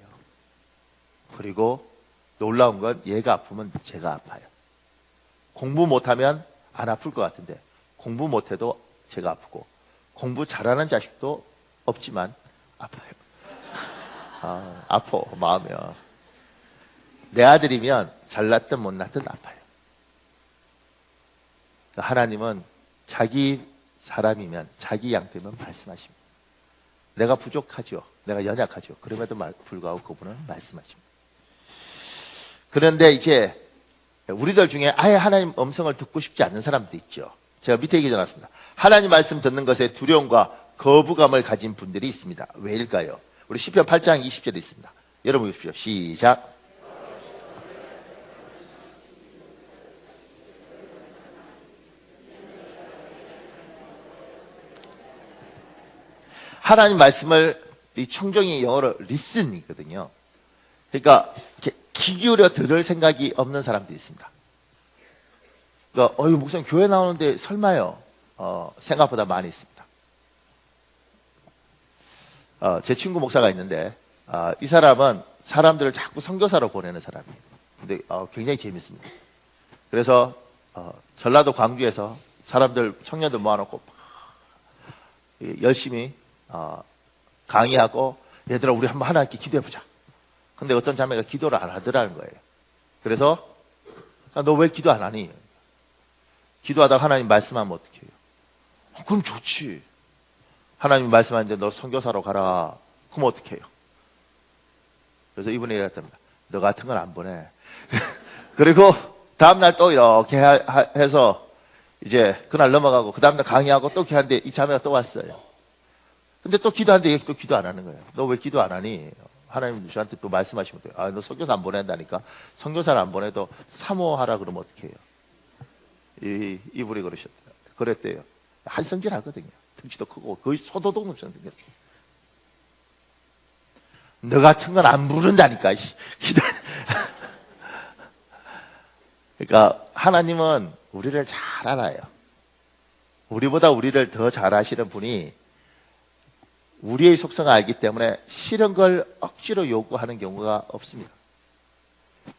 그리고 놀라운 건 얘가 아프면 제가 아파요. 공부 못하면 안 아플 것 같은데 공부 못해도 제가 아프고 공부 잘하는 자식도 없지만 아파요. 아파 마음이야. 내 아들이면 잘났든 못났든 아파요. 하나님은 자기 사람이면 자기 양 되면 말씀하십니다. 내가 부족하죠. 내가 연약하죠. 그럼에도 불구하고 그분은 말씀하십니다. 그런데 이제 우리들 중에 아예 하나님 음성을 듣고 싶지 않는 사람도 있죠. 제가 밑에 얘기 해놨습니다. 하나님 말씀 듣는 것에 두려움과 거부감을 가진 분들이 있습니다. 왜일까요? 우리 시편 8장 20절에 있습니다. 여러분 보십시오. 시작. 하나님 말씀을 이 청정이 영어로 listen이거든요. 그러니까 귀 기울여 들을 생각이 없는 사람도 있습니다. 그러니까 목사님 교회 나오는데 설마요? 생각보다 많이 있습니다. 제 친구 목사가 있는데 이 사람은 사람들을 자꾸 선교사로 보내는 사람이에요. 근데 굉장히 재밌습니다. 그래서 전라도 광주에서 사람들 청년들 모아놓고 열심히 강의하고 얘들아 우리 한번 하나님께 기도해보자. 근데 어떤 자매가 기도를 안 하더라는 거예요. 그래서 너 왜 기도 안 하니? 기도하다가 하나님 말씀하면 어떻게 해요? 그럼 좋지. 하나님 말씀하는데 너 선교사로 가라. 그럼 어떻게 해요? 그래서 이분이 이랬답니다. 너 같은 건 안 보내. 그리고 다음날 또 이렇게 해서 이제 그날 넘어가고 그 다음날 강의하고 또 이렇게 하는데 이 자매가 또 왔어요. 근데 또 기도하는데 얘 또 기도 안 하는 거예요. 너 왜 기도 안 하니? 하나님 저한테 또 말씀하시면 돼요. 너 선교사 안 보낸다니까. 선교사를 안 보내도 사모하라 그러면 어떻게 해요? 이분이 그랬대요. 한성질 하거든요. 등치도 크고 거의 소도둑처럼 생겼어요. 너 같은 건 안 부른다니까. 기도. 그러니까 하나님은 우리를 잘 알아요. 우리보다 우리를 더 잘 아시는 분이 우리의 속성을 알기 때문에 싫은 걸 억지로 요구하는 경우가 없습니다.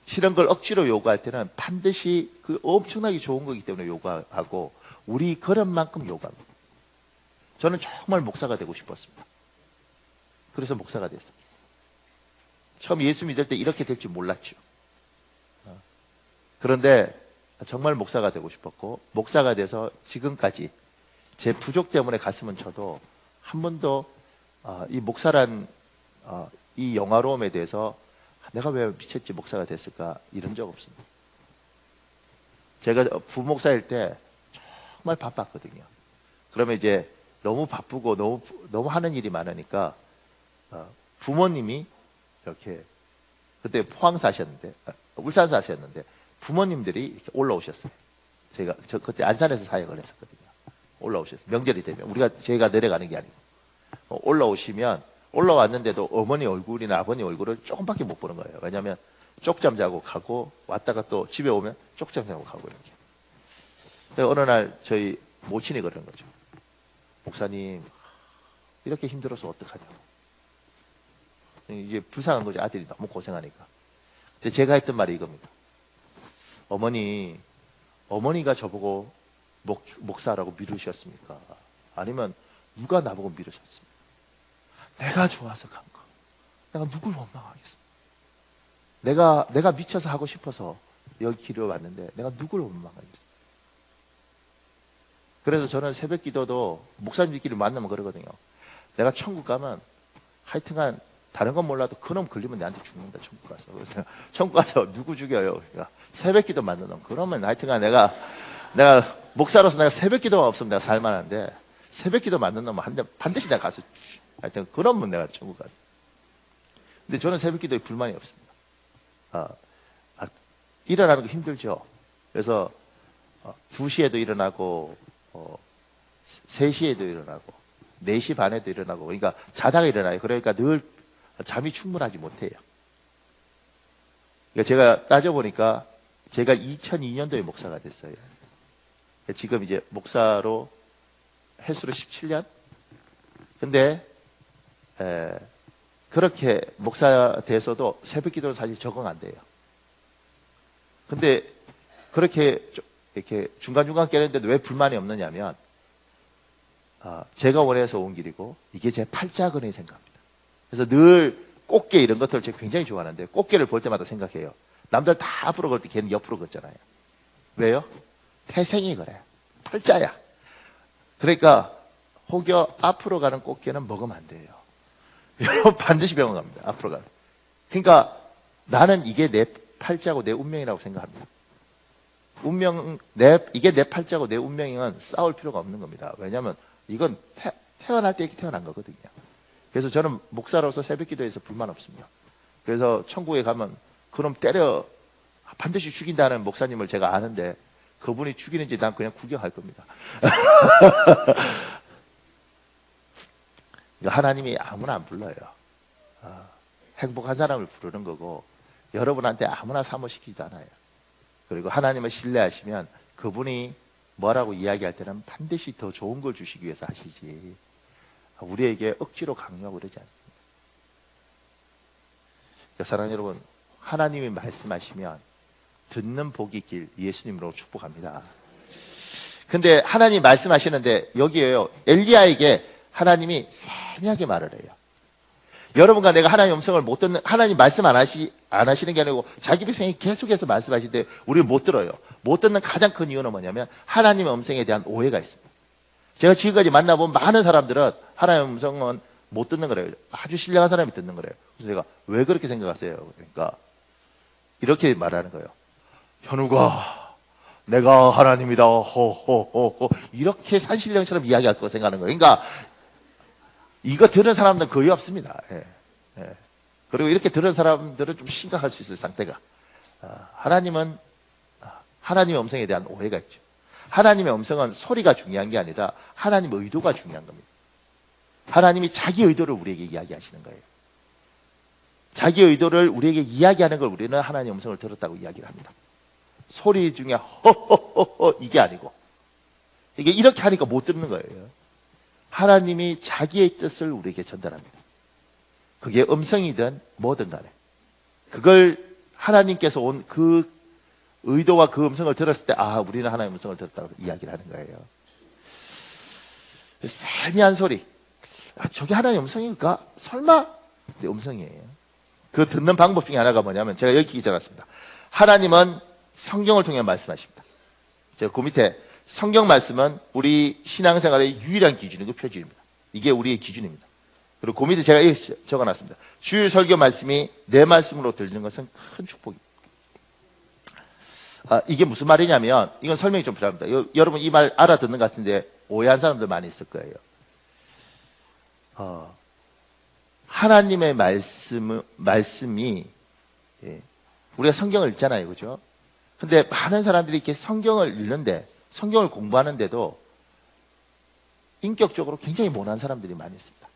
싫은 걸 억지로 요구할 때는 반드시 그 엄청나게 좋은 거기 때문에 요구하고 우리 그런 만큼 요구합니다. 저는 정말 목사가 되고 싶었습니다. 그래서 목사가 됐습니다. 처음 예수 믿을 때 이렇게 될 줄 몰랐죠. 그런데 정말 목사가 되고 싶었고 목사가 돼서 지금까지 제 부족 때문에 가슴은 쳐도 한 번도 이 목사란 이 영화로움에 대해서 내가 왜 미쳤지 목사가 됐을까 이런 적 없습니다. 제가 부목사일 때 정말 바빴거든요. 그러면 이제 너무 바쁘고 너무 하는 일이 많으니까 부모님이 이렇게 그때 포항 사셨는데 울산 사셨는데 부모님들이 이렇게 올라오셨어요. 저 그때 안산에서 사역을 했었거든요. 올라오셨어요. 명절이 되면 제가 내려가는 게 아니고 올라오시면 올라왔는데도 어머니 얼굴이나 아버님 얼굴을 조금밖에 못 보는 거예요. 왜냐하면 쪽잠 자고 가고 왔다가 또 집에 오면 쪽잠 자고 가고 이렇게. 어느 날 저희 모친이 그러는 거죠. 목사님 이렇게 힘들어서 어떡하냐고. 이제 불쌍한 거죠. 아들이 너무 고생하니까. 근데 제가 했던 말이 이겁니다. 어머니가 저보고 목사라고 미루셨습니까? 아니면 누가 나보고 미루셨습니까? 내가 좋아서 간 거. 내가 누굴 원망하겠습니까? 내가 미쳐서 하고 싶어서 여기 길을 왔는데 내가 누굴 원망하겠습니까? 그래서 저는 새벽 기도도 목사님들끼리 만나면 그러거든요. 내가 천국 가면 하여튼간 다른 건 몰라도 그놈 걸리면 내한테 죽는다. 천국 가서. 그래서 천국 가서 누구 죽여요? 그러니까 새벽 기도 만든 놈. 그러면 하여튼간 내가 목사로서 내가 새벽 기도가 없으면 내가 살만한데 새벽 기도 만든 놈은 반드시 내가 가서 하여튼 그러면 내가 천국 가서. 근데 저는 새벽 기도에 불만이 없습니다. 일어나는 거 힘들죠. 그래서 2시에도 일어나고 3시에도 일어나고 4시 반에도 일어나고 그러니까 자다가 일어나요. 그러니까 늘 잠이 충분하지 못해요. 그러니까 제가 따져보니까 제가 2002년도에 목사가 됐어요. 지금 이제 목사로 횟수로 17년? 근데 그렇게 목사 돼서도 새벽 기도는 사실 적응 안 돼요. 근데 그렇게 이렇게 중간중간 깨는데도 왜 불만이 없느냐면 제가 원해서 온 길이고 이게 제 팔자근의 생각입니다. 그래서 늘 꽃게 이런 것들을 제가 굉장히 좋아하는데 꽃게를 볼 때마다 생각해요. 남들 다 앞으로 걸 때 걔는 옆으로 걷잖아요. 왜요? 태생이 그래. 팔자야. 그러니까 혹여 앞으로 가는 꽃게는 먹으면 안 돼요. 여러분 반드시 병원 갑니다. 앞으로 가는. 그러니까 나는 이게 내 팔자고 내 운명이라고 생각합니다. 이게 내 팔자고 내 운명이면 싸울 필요가 없는 겁니다. 왜냐하면 이건 태어날 때 이렇게 태어난 거거든요. 그래서 저는 목사로서 새벽 기도에서 불만 없습니다. 그래서 천국에 가면 그럼 때려 반드시 죽인다는 목사님을 제가 아는데 그분이 죽이는지 난 그냥 구경할 겁니다. 하나님이 아무나 안 불러요. 행복한 사람을 부르는 거고 여러분한테 아무나 사모시키지도 않아요. 그리고 하나님을 신뢰하시면 그분이 뭐라고 이야기할 때는 반드시 더 좋은 걸 주시기 위해서 하시지 우리에게 억지로 강요하고 그러지 않습니다. 사랑하는 여러분, 하나님이 말씀하시면 듣는 복이 길 예수님으로 축복합니다. 근데 하나님이 말씀하시는데 여기에요. 엘리야에게 하나님이 세미하게 말을 해요. 여러분과 내가 하나님의 음성을 못 듣는, 하나님 말씀 안 하시는 게 아니고 자기 백성이 계속해서 말씀하실 때 우리는 못 들어요. 못 듣는 가장 큰 이유는 뭐냐면 하나님의 음성에 대한 오해가 있습니다. 제가 지금까지 만나본 많은 사람들은 하나님의 음성은 못 듣는 거래요. 아주 신령한 사람이 듣는 거래요. 그래서 제가 왜 그렇게 생각하세요? 그러니까 이렇게 말하는 거예요. 현우가 내가 하나님이다. 호호호호 이렇게 산신령처럼 이야기할 거 생각하는 거예요. 그러니까 이거 들은 사람들은 거의 없습니다. 예, 예. 그리고 이렇게 들은 사람들은 좀 심각할 수 있어요, 상태가. 하나님의 음성에 대한 오해가 있죠. 하나님의 음성은 소리가 중요한 게 아니라 하나님의 의도가 중요한 겁니다. 하나님이 자기 의도를 우리에게 이야기하시는 거예요. 자기 의도를 우리에게 이야기하는 걸 우리는 하나님의 음성을 들었다고 이야기를 합니다. 소리 중에 허허허허 이게 아니고, 이게 이렇게 하니까 못 듣는 거예요. 하나님이 자기의 뜻을 우리에게 전달합니다. 그게 음성이든 뭐든 간에. 그걸 하나님께서 온 그 의도와 그 음성을 들었을 때, 아, 우리는 하나님의 음성을 들었다고 이야기를 하는 거예요. 세미한 소리. 아, 저게 하나님의 음성일까? 설마? 근데 음성이에요. 그 듣는 방법 중에 하나가 뭐냐면, 제가 여기 기억해놨습니다. 하나님은 성경을 통해 말씀하십니다. 제가 그 밑에 성경 말씀은 우리 신앙생활의 유일한 기준이고 표준입니다. 이게 우리의 기준입니다. 그리고 그 밑에 제가 적어놨습니다. 주일 설교 말씀이 내 말씀으로 들리는 것은 큰 축복입니다. 이게 무슨 말이냐면, 이건 설명이 좀 필요합니다. 여러분 이 말 알아듣는 것 같은데 오해한 사람들 많이 있을 거예요. 하나님의 말씀이, 예, 우리가 성경을 읽잖아요, 그죠? 근데 많은 사람들이 이렇게 성경을 읽는데, 성경을 공부하는데도 인격적으로 굉장히 모난 사람들이 많이 있습니다.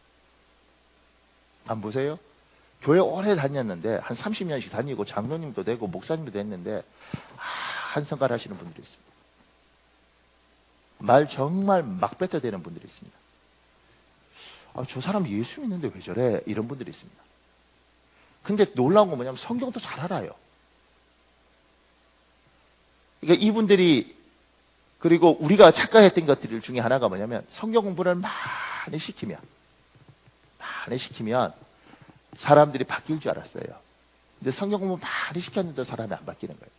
안 보세요? 교회 오래 다녔는데 한 30년씩 다니고 장로님도 되고 목사님도 됐는데 한성갈 하시는 분들이 있습니다. 말 정말 막 뱉어대는 분들이 있습니다. 저 사람 예수 믿는데 왜 저래? 이런 분들이 있습니다. 근데 놀라운 건 뭐냐면 성경도 잘 알아요. 그러니까 이분들이, 그리고 우리가 착각했던 것들 중에 하나가 뭐냐면 성경 공부를 많이 시키면 사람들이 바뀔 줄 알았어요. 근데 성경 공부 많이 시켰는데 사람이 안 바뀌는 거예요.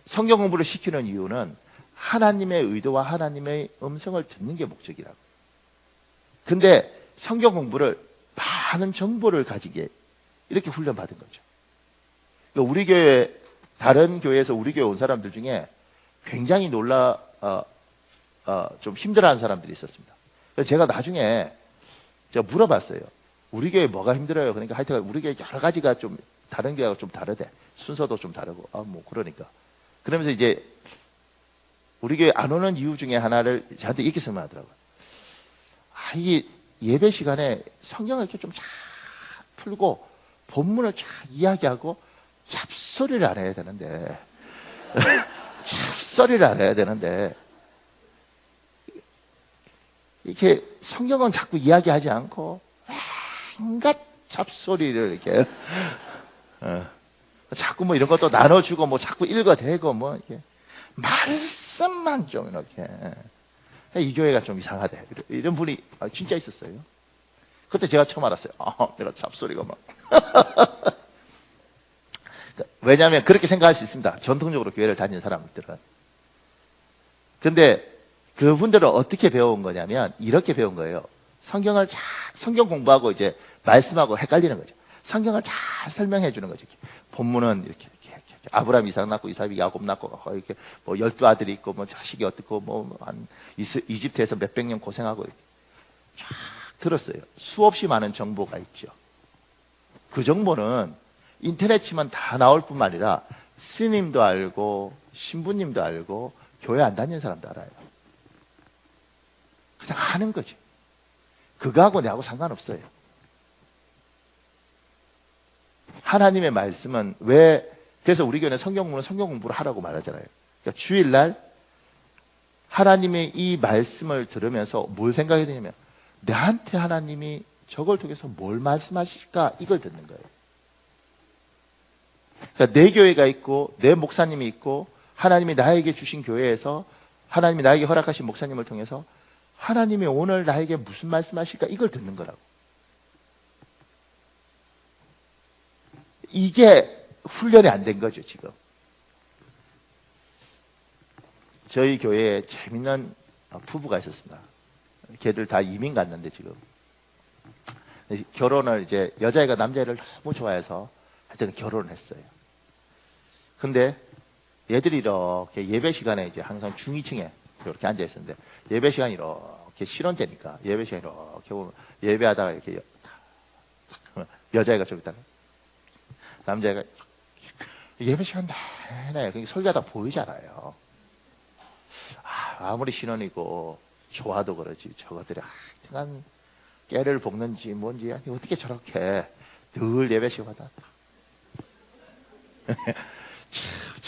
성경 공부를 시키는 이유는 하나님의 의도와 하나님의 음성을 듣는 게 목적이라고. 근데 성경 공부를 많은 정보를 가지게 이렇게 훈련받은 거죠. 그러니까 우리 교회, 다른 교회에서 우리 교회 온 사람들 중에 굉장히 좀 힘들어하는 사람들이 있었습니다. 그래서 제가 나중에 물어봤어요. 우리 교회 뭐가 힘들어요? 그러니까 하여튼 우리 교회 여러 가지가 좀 다른 교회하고 좀 다르대. 순서도 좀 다르고. 그러니까. 그러면서 이제 우리 교회 안 오는 이유 중에 하나를 저한테 이렇게 설명하더라고요. 이게 예배 시간에 성경을 이렇게 좀 쫙 풀고 본문을 쫙 이야기하고 잡소리를 안 해야 되는데 잡소리를 안 해야 되는데 이렇게 성경은 자꾸 이야기하지 않고 온갖 잡소리를 이렇게 자꾸 뭐 이런 것도 나눠주고 뭐 자꾸 읽어대고 뭐 이렇게 말씀만 좀 이렇게, 이 교회가 좀 이상하대 이런 분이 진짜 있었어요. 그때 제가 처음 알았어요. 내가 잡소리가 막 왜냐하면 그렇게 생각할 수 있습니다. 전통적으로 교회를 다니는 사람들은. 근데 그분들은 어떻게 배운 거냐면 이렇게 배운 거예요. 성경 공부하고 이제 말씀하고 헷갈리는 거죠. 성경을 잘 설명해 주는 거죠. 본문은 이렇게 아브라함 이삭 낳고 이삭이 야곱 낳고 이렇게 뭐 12아들이 있고 뭐 자식이 어떻고 뭐 한 이집트에서 몇백 년 고생하고 이렇게 쫙 들었어요. 수없이 많은 정보가 있죠. 그 정보는 인터넷 치면 다 나올 뿐만 아니라 스님도 알고 신부님도 알고 교회 안 다니는 사람도 알아요. 그냥 아는 거지. 그거하고 내하고 상관없어요. 하나님의 말씀은 그래서 우리 교회는 성경 공부를 하라고 말하잖아요. 그러니까 주일날 하나님의 이 말씀을 들으면서 뭘 생각해야 되냐면 나한테 하나님이 저걸 통해서 뭘 말씀하실까 이걸 듣는 거예요. 그러니까 내 교회가 있고 내 목사님이 있고 하나님이 나에게 주신 교회에서 하나님이 나에게 허락하신 목사님을 통해서 하나님이 오늘 나에게 무슨 말씀하실까 이걸 듣는 거라고. 이게 훈련이 안 된 거죠 지금. 저희 교회에 재밌는 부부가 있었습니다. 걔들 다 이민 갔는데 지금 결혼을 이제 여자애가 남자애를 너무 좋아해서 하여튼 결혼을 했어요. 근데 얘들이 이렇게 예배 시간에 이제 항상 중위층에 이렇게 앉아 있었는데 예배 시간이 이렇게 실온되니까 예배 시간이 이렇게 보면 예배하다가 이렇게 여자애가 좀 있다가 남자애가 예배 시간 내내 그러니까 설교하다 보이잖아요. 아무리 신혼이고 좋아도 그러지 저것들이 하여간 깨를 볶는지 뭔지 아니 어떻게 저렇게 늘 예배 시간마다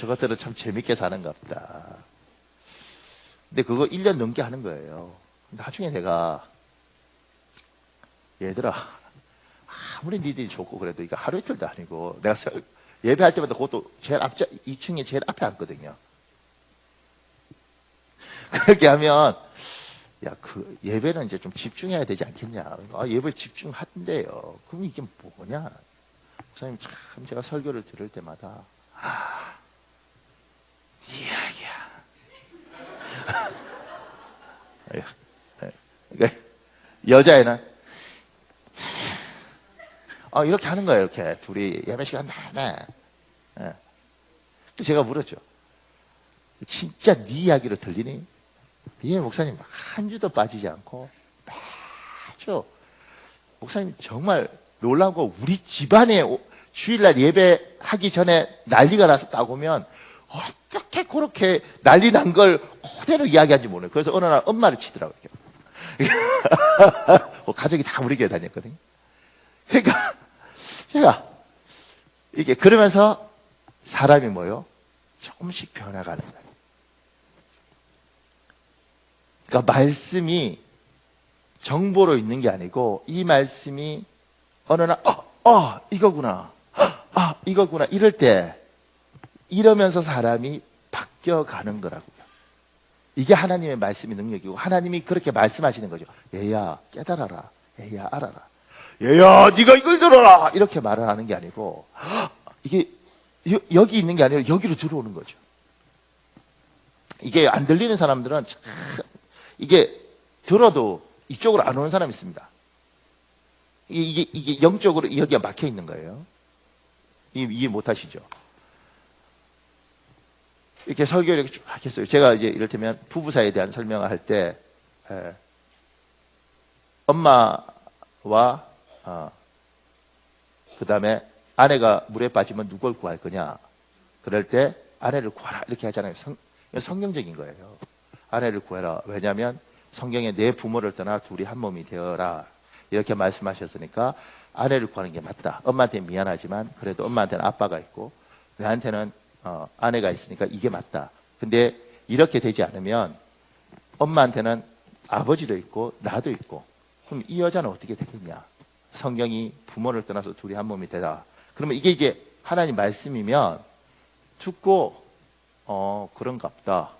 저것들은 참 재밌게 사는가 보다. 근데 그거 1년 넘게 하는 거예요. 나중에 내가, 얘들아, 아무리 니들이 좋고 그래도 이거 하루 이틀도 아니고, 내가 예배할 때마다 그것도 제일 2층에 제일 앞에 앉거든요. 그렇게 하면, 야, 그 예배는 이제 좀 집중해야 되지 않겠냐. 아, 예배에 집중한대요. 그럼 이게 뭐냐? 목사님 참 제가 설교를 들을 때마다 이야기야. 그러니까 여자애는 이렇게 하는 거예요. 이렇게 둘이 예배 시간 내내. 제가 물었죠. 진짜 네 이야기로 들리니? 예, 목사님 한 주도 빠지지 않고 매주 목사님 정말 놀라운 거 우리 집안에 주일날 예배하기 전에 난리가 나서 따보면 어떻게 그렇게 난리 난 걸 그대로 이야기하는지 모르요. 그래서 어느 날 엄마를 치더라고요. 가족이 다 우리 교회 다녔거든요. 그러니까 제가 이게 그러면서 사람이 뭐요? 조금씩 변해가는 거예요. 그러니까 말씀이 정보로 있는 게 아니고 이 말씀이 어느 날 이거구나. 이거구나. 이럴 때 이러면서 사람이 바뀌어가는 거라고요. 이게 하나님의 말씀의 능력이고 하나님이 그렇게 말씀하시는 거죠. 얘야 깨달아라. 얘야 알아라. 얘야 네가 이걸 들어라. 이렇게 말을 하는 게 아니고 이게 여기 있는 게 아니라 여기로 들어오는 거죠. 이게 안 들리는 사람들은 참 이게 들어도 이쪽으로 안 오는 사람이 있습니다. 이게 영적으로 여기가 막혀 있는 거예요. 이해 못 하시죠? 이렇게 설교 이렇게 쭉 했어요. 제가 이제 이를테면 부부 사이에 대한 설명을 할 때, 엄마와, 그 다음에 아내가 물에 빠지면 누굴 구할 거냐. 그럴 때 아내를 구하라. 이렇게 하잖아요. 성경적인 거예요. 아내를 구해라. 왜냐하면 성경에 내 부모를 떠나 둘이 한 몸이 되어라. 이렇게 말씀하셨으니까 아내를 구하는 게 맞다. 엄마한테는 미안하지만 그래도 엄마한테는 아빠가 있고 내한테는 아내가 있으니까 이게 맞다. 근데 이렇게 되지 않으면 엄마한테는 아버지도 있고 나도 있고 그럼 이 여자는 어떻게 되겠냐. 성경이 부모를 떠나서 둘이 한 몸이 되라. 그러면 이게 이제 하나님 말씀이면 듣고 그런가 보다.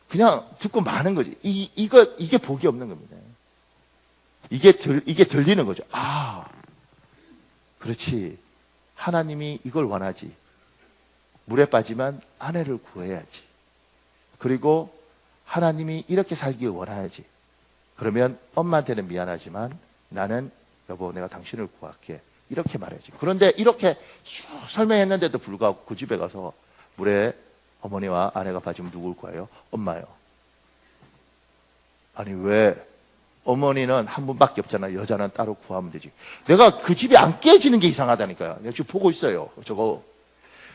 그냥 듣고 마는 거지. 이게 복이 없는 겁니다. 이게 들리는 거죠. 그렇지. 하나님이 이걸 원하지. 물에 빠지면 아내를 구해야지. 그리고 하나님이 이렇게 살길 원하지. 그러면 엄마한테는 미안하지만 나는 여보 내가 당신을 구할게. 이렇게 말해야지. 그런데 이렇게 쭉 설명했는데도 불구하고 그 집에 가서 물에 어머니와 아내가 빠지면 누굴 구해요? 엄마요. 아니 왜? 어머니는 한 분밖에 없잖아. 여자는 따로 구하면 되지. 내가 그 집이 안 깨지는 게 이상하다니까요. 내가 지금 보고 있어요. 저거.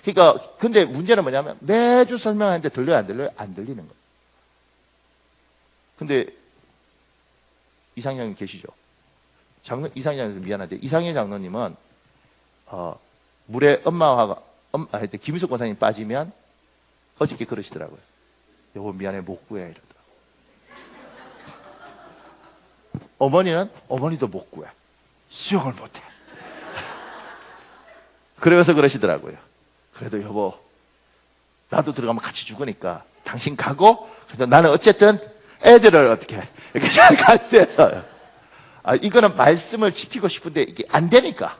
그러니까 근데 문제는 뭐냐면 매주 설명하는데 들려요 안 들려요? 안 들리는 거예요. 근데 이상형님 계시죠? 이상형님 미안한데 이상형 장로님은 물에 엄마와 하여튼 김희숙 권사님 빠지면 어저께 그러시더라고요. 여보 미안해 못 구해 이러더라고요. 어머니도 못 구해. 수영을 못해. 그래서 그러시더라고요. 그래도 여보 나도 들어가면 같이 죽으니까 당신 가고 그래서 나는 어쨌든 애들을 어떻게 이렇게 잘 갔어요. 이거는 말씀을 지키고 싶은데 이게 안 되니까.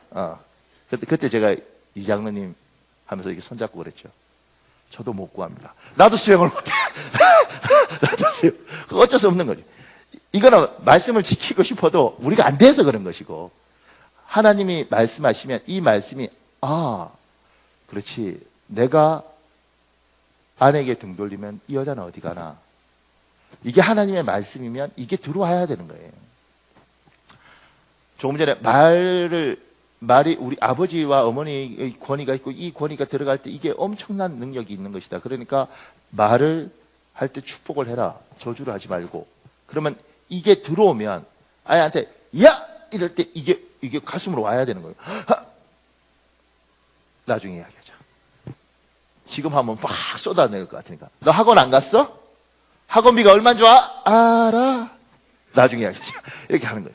그때 제가 이 장로님 하면서 이렇게 손잡고 그랬죠. 저도 못 구합니다. 나도 수영을 못해. 나도 수영. 어쩔 수 없는 거죠. 이거는 말씀을 지키고 싶어도 우리가 안 돼서 그런 것이고 하나님이 말씀하시면 이 말씀이 그렇지 내가 아내에게 등 돌리면 이 여자는 어디 가나. 이게 하나님의 말씀이면 이게 들어와야 되는 거예요. 조금 전에 말이 우리 아버지와 어머니의 권위가 있고 이 권위가 들어갈 때 이게 엄청난 능력이 있는 것이다. 그러니까 말을 할 때 축복을 해라. 저주를 하지 말고. 그러면 이게 들어오면 아이한테 야! 이럴 때 이게 가슴으로 와야 되는 거예요. 나중에 이야기하자. 지금 하면 막 쏟아낼 것 같으니까. 너 학원 안 갔어? 학원비가 얼마인 줄 알아? 나중에 이야기하자. 이렇게 하는 거지.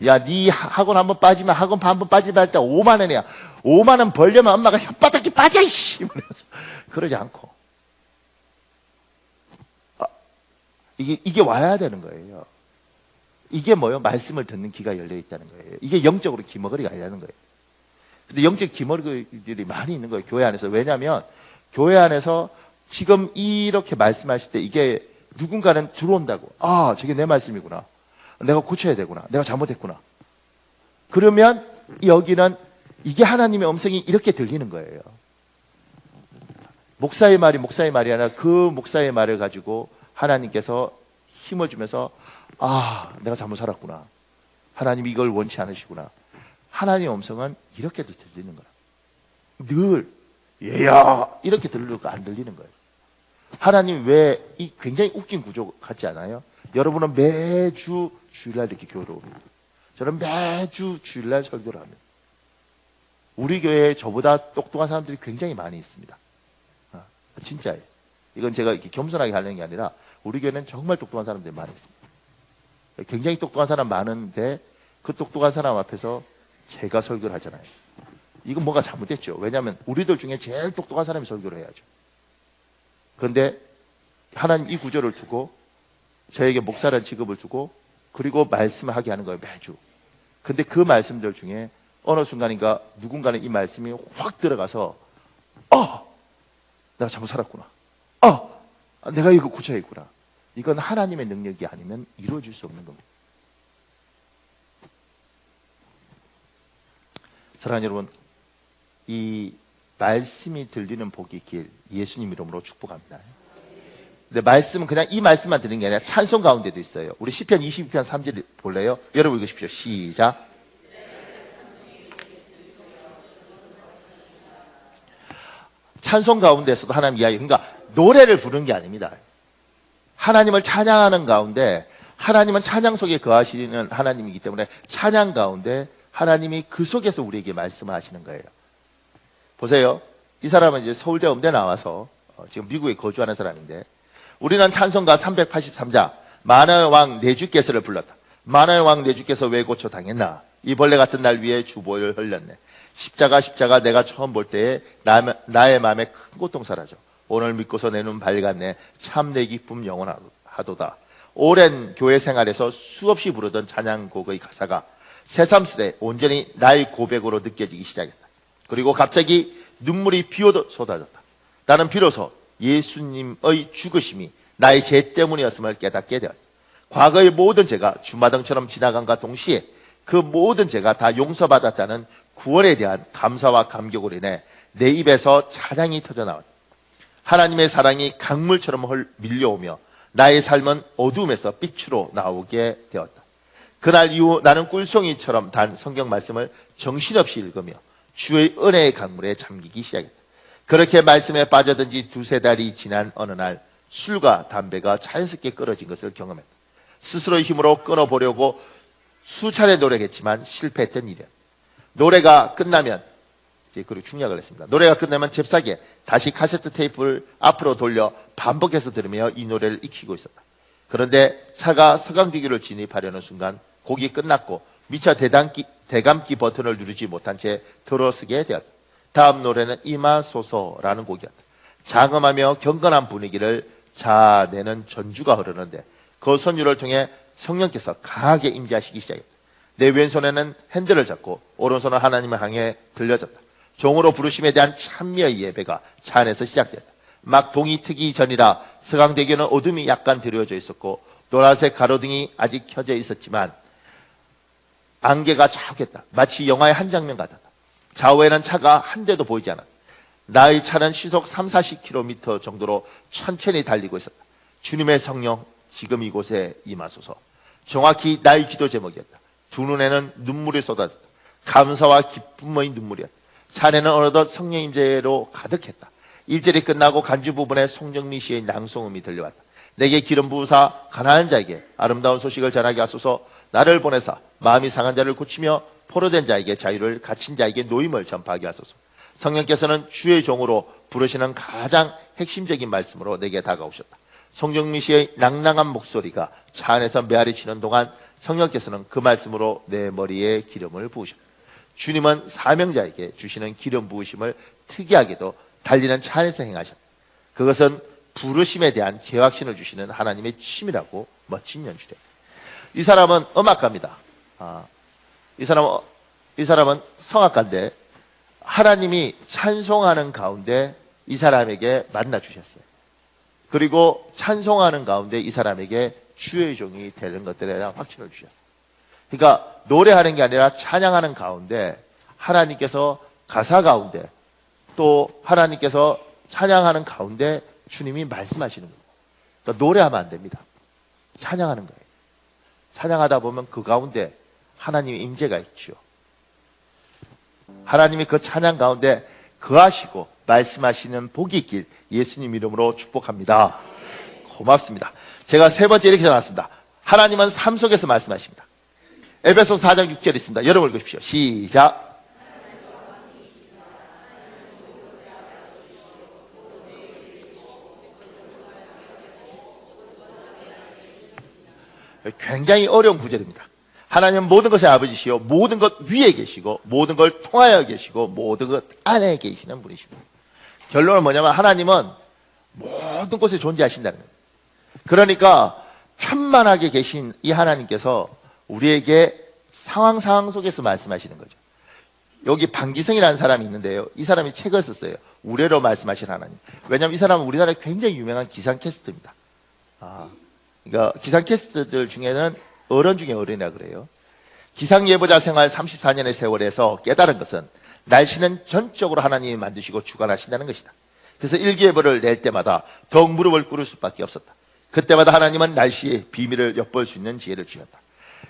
야, 네 학원 한번 빠지면, 학원 한번 빠지면 할 때 5만 원이야. 5만 원 벌려면 엄마가 혓바닥이 빠져, 이씨! 이러면서. 그러지 않고. 이게 와야 되는 거예요. 이게 뭐요? 말씀을 듣는 귀가 열려 있다는 거예요. 이게 영적으로 귀머거리가 아니라는 거예요. 근데 영적 귀머거리들이 많이 있는 거예요. 교회 안에서. 왜냐하면 교회 안에서 지금 이렇게 말씀하실 때 이게 누군가는 들어온다고. 아, 저게 내 말씀이구나. 내가 고쳐야 되구나. 내가 잘못했구나. 그러면 여기는 이게 하나님의 음성이 이렇게 들리는 거예요. 목사의 말이 목사의 말이 아니라 그 목사의 말을 가지고 하나님께서 힘을 주면서 아, 내가 잘못 살았구나. 하나님이 이걸 원치 않으시구나. 하나님의 음성은 이렇게도 들리는 거야. 늘 얘야 이렇게 들리고 안 들리는 거예요. 하나님 왜 이 굉장히 웃긴 구조 같지 않아요? 여러분은 매주 주일날 이렇게 교회를 옵니다. 저는 매주 주일날 설교를 합니다. 우리 교회에 저보다 똑똑한 사람들이 굉장히 많이 있습니다. 진짜예요. 이건 제가 이렇게 겸손하게 하려는 게 아니라 우리 교회는 정말 똑똑한 사람들이 많이 있습니다. 굉장히 똑똑한 사람 많은데 그 똑똑한 사람 앞에서 제가 설교를 하잖아요. 이건 뭐가 잘못됐죠. 왜냐하면 우리들 중에 제일 똑똑한 사람이 설교를 해야죠. 그런데 하나님 이 구조를 두고 저에게 목사라는 직업을 주고 그리고 말씀을 하게 하는 거예요. 매주. 근데 그 말씀들 중에 어느 순간인가 누군가는 이 말씀이 확 들어가서 내가 잘못 살았구나. 내가 이거 고쳐야겠구나. 이건 하나님의 능력이 아니면 이루어질 수 없는 겁니다. 사랑하는 여러분, 이 말씀이 들리는 복이 길 예수님 이름으로 축복합니다. 근데 말씀은 그냥 이 말씀만 드리는 게 아니라 찬송 가운데도 있어요. 우리 시편 22편 3절 볼래요? 여러분 읽으십시오. 시작. 찬송 가운데서도 하나님 이야기, 그러니까 노래를 부르는 게 아닙니다. 하나님을 찬양하는 가운데 하나님은 찬양 속에 거하시는 하나님이기 때문에 찬양 가운데 하나님이 그 속에서 우리에게 말씀하시는 거예요. 보세요. 이 사람은 이제 서울대 음대 나와서 지금 미국에 거주하는 사람인데 우리는 찬송가 383자 만화의 왕 내 주께서를 불렀다. 만화의 왕 내 주께서 왜 고쳐 당했나? 이 벌레 같은 날 위에 주보를 흘렸네. 십자가 내가 처음 볼 때에 나의 마음에 큰 고통 사라져. 오늘 믿고서 내 눈 밝았네. 참 내 기쁨 영원하도다. 오랜 교회 생활에서 수없이 부르던 찬양곡의 가사가 새삼스레 온전히 나의 고백으로 느껴지기 시작했다. 그리고 갑자기 눈물이 비오듯 쏟아졌다. 나는 비로소 예수님의 죽으심이 나의 죄 때문이었음을 깨닫게 되었다. 과거의 모든 죄가 주마등처럼 지나간과 동시에 그 모든 죄가 다 용서받았다는 구원에 대한 감사와 감격으로 인해 내 입에서 찬양이 터져나왔다. 하나님의 사랑이 강물처럼 밀려오며 나의 삶은 어두움에서 빛으로 나오게 되었다. 그날 이후 나는 꿀송이처럼 단 성경 말씀을 정신없이 읽으며 주의 은혜의 강물에 잠기기 시작했다. 그렇게 말씀에 빠져든 지 2-3달이 지난 어느 날 술과 담배가 자연스럽게 끊어진 것을 경험했다. 스스로의 힘으로 끊어보려고 수차례 노력했지만 실패했던 일이야. 노래가 끝나면 그리고 중약을 했습니다. 노래가 끝나면 잽싸게 다시 카세트 테이프를 앞으로 돌려 반복해서 들으며 이 노래를 익히고 있었다. 그런데 차가 서강대교를 진입하려는 순간 곡이 끝났고 미처 대감기 버튼을 누르지 못한 채 들어서게 되었다. 다음 노래는 임하소서라는 곡이었다. 장엄하며 경건한 분위기를 자아내는 전주가 흐르는데 그 선율을 통해 성령께서 강하게 임재하시기 시작했다. 내 왼손에는 핸들을 잡고 오른손은 하나님을 향해 들려졌다. 종으로 부르심에 대한 찬미의 예배가 차 안에서 시작됐다. 막 동이 트기 전이라 서강대교는 어둠이 약간 드려져 있었고 노란색 가로등이 아직 켜져 있었지만 안개가 자욱했다. 마치 영화의 한 장면 같았다. 좌우에는 차가 한 대도 보이지 않았다. 나의 차는 시속 30-40km 정도로 천천히 달리고 있었다. 주님의 성령 지금 이곳에 임하소서. 정확히 나의 기도 제목이었다. 두 눈에는 눈물이 쏟아졌다. 감사와 기쁨의 눈물이었다. 차 안에는 어느덧 성령 임재로 가득했다. 1절이 끝나고 간주 부분에 송정미 씨의 낭송음이 들려왔다. 내게 기름 부으사 가난한 자에게 아름다운 소식을 전하게 하소서. 나를 보내사 마음이 상한 자를 고치며 포로된 자에게 자유를 갇힌 자에게 노임을 전파하게 하소서. 성령께서는 주의 종으로 부르시는 가장 핵심적인 말씀으로 내게 다가오셨다. 송정민 씨의 낭낭한 목소리가 차 안에서 메아리 치는 동안 성령께서는 그 말씀으로 내 머리에 기름을 부으셨다. 주님은 사명자에게 주시는 기름 부으심을 특이하게도 달리는 차 안에서 행하셨다. 그것은 부르심에 대한 재확신을 주시는 하나님의 춤이라고 멋진 연주래. 이 사람은 음악가입니다. 이 사람은 성악가인데 하나님이 찬송하는 가운데 이 사람에게 만나 주셨어요. 그리고 찬송하는 가운데 이 사람에게 주의 종이 되는 것들에 대한 확신을 주셨어요. 그러니까 노래하는 게 아니라 찬양하는 가운데 하나님께서 가사 가운데 또 하나님께서 찬양하는 가운데 주님이 말씀하시는 거예요. 그러니까 노래하면 안 됩니다. 찬양하는 거예요. 찬양하다 보면 그 가운데 하나님의 임재가 있죠. 하나님이 그 찬양 가운데 거하시고 말씀하시는 복이 있길 예수님 이름으로 축복합니다. 고맙습니다. 제가 세 번째 이렇게 전했습니다. 하나님은 삶 속에서 말씀하십니다. 에베소 4장 6절 있습니다. 여러분 읽으십시오. 시작. 굉장히 어려운 구절입니다. 하나님은 모든 것의 아버지시요 모든 것 위에 계시고 모든 걸 통하여 계시고 모든 것 안에 계시는 분이십니다. 결론은 뭐냐면 하나님은 모든 곳에 존재하신다는 거예요. 그러니까 편만하게 계신 이 하나님께서 우리에게 상황 속에서 말씀하시는 거죠. 여기 방기성이라는 사람이 있는데요. 이 사람이 책을 썼어요. 우레로 말씀하신 하나님. 왜냐하면 이 사람은 우리나라에 굉장히 유명한 기상캐스터입니다. 그러니까 기상캐스터들 중에는 어른 중에 어른이라 그래요. 기상예보자 생활 34년의 세월에서 깨달은 것은 날씨는 전적으로 하나님이 만드시고 주관하신다는 것이다. 그래서 일기예보를 낼 때마다 더욱 무릎을 꿇을 수밖에 없었다. 그때마다 하나님은 날씨의 비밀을 엿볼 수 있는 지혜를 주셨다.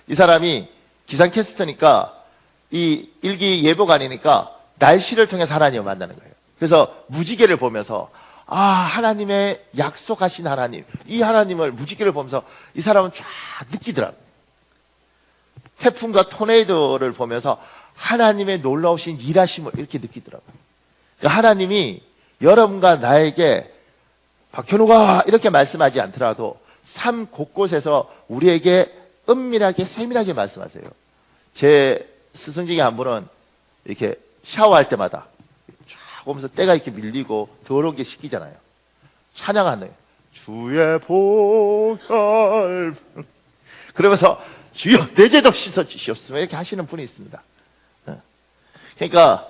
이 사람이 기상캐스터니까 이 일기예보관이니까 날씨를 통해서 하나님을 만나는 거예요. 그래서 무지개를 보면서 하나님의 약속하신 하나님, 이 하나님을 무지개를 보면서 이 사람은 쫙 느끼더라고요. 태풍과 토네이도를 보면서 하나님의 놀라우신 일하심을 이렇게 느끼더라고요. 그러니까 하나님이 여러분과 나에게 박현우가 이렇게 말씀하지 않더라도 삶 곳곳에서 우리에게 은밀하게 세밀하게 말씀하세요. 제 스승 중에 한 분은 이렇게 샤워할 때마다 쫙 오면서 때가 이렇게 밀리고 더러운 게 씻기잖아요. 찬양하네요. 주의 보혈 그러면서 주여 내 죄도 씻어주시옵소서 이렇게 하시는 분이 있습니다. 그러니까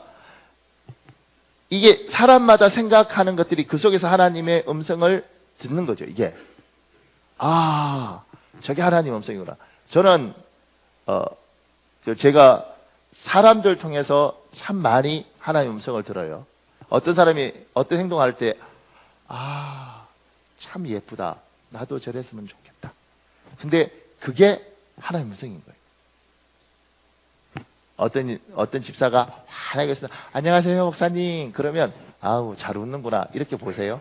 이게 사람마다 생각하는 것들이 그 속에서 하나님의 음성을 듣는 거죠. 이게 저게 하나님 음성이구나. 저는 제가 사람들 통해서 참 많이 하나님 음성을 들어요. 어떤 사람이 어떤 행동할 때 참 예쁘다. 나도 저랬으면 좋겠다. 근데 그게 하나님 음성인 거예요. 어떤 집사가 환하게 있으면 안녕하세요 목사님 그러면 잘 웃는구나 이렇게 보세요.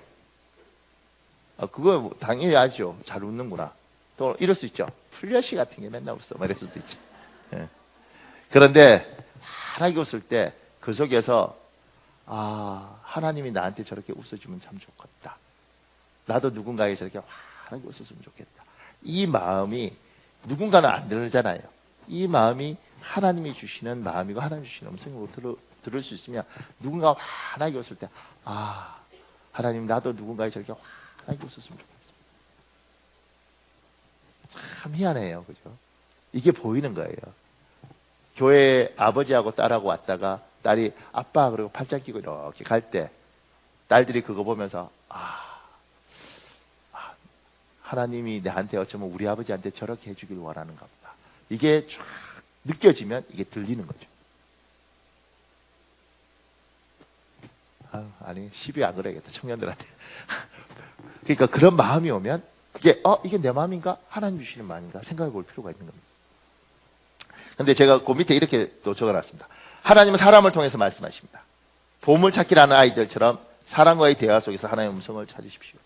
그거 당연히 알죠. 잘 웃는구나. 또 이럴 수 있죠. 풀려시 같은 게 맨날 웃어 이럴 수도 있죠. 그런데 환하게 웃을 때 그 속에서 하나님이 나한테 저렇게 웃어주면 참 좋겠다. 나도 누군가에게 저렇게 환하게 웃었으면 좋겠다. 이 마음이 누군가는 안 들잖아요. 이 마음이 하나님이 주시는 마음이고 하나님이 주시는 음성으로 들을 수 있으면 누군가 환하게 웃을 때 하나님 나도 누군가에 저렇게 환하게 웃었으면 좋겠습니다. 참 희한해요. 그죠? 이게 보이는 거예요. 교회에 아버지하고 딸하고 왔다가 딸이 아빠 그리고 팔짱 끼고 이렇게 갈 때 딸들이 그거 보면서 하나님이 나한테 어쩌면 우리 아버지한테 저렇게 해주길 원하는가 보다. 이게 쫙 느껴지면 이게 들리는 거죠. 아니 시비 안 그래야겠다 청년들한테. 그러니까 그런 마음이 오면 그게 이게 내 마음인가? 하나님 주시는 마음인가? 생각해 볼 필요가 있는 겁니다. 근데 제가 그 밑에 이렇게 또 적어놨습니다. 하나님은 사람을 통해서 말씀하십니다. 보물찾기라는 아이들처럼 사람과의 대화 속에서 하나님의 음성을 찾으십시오.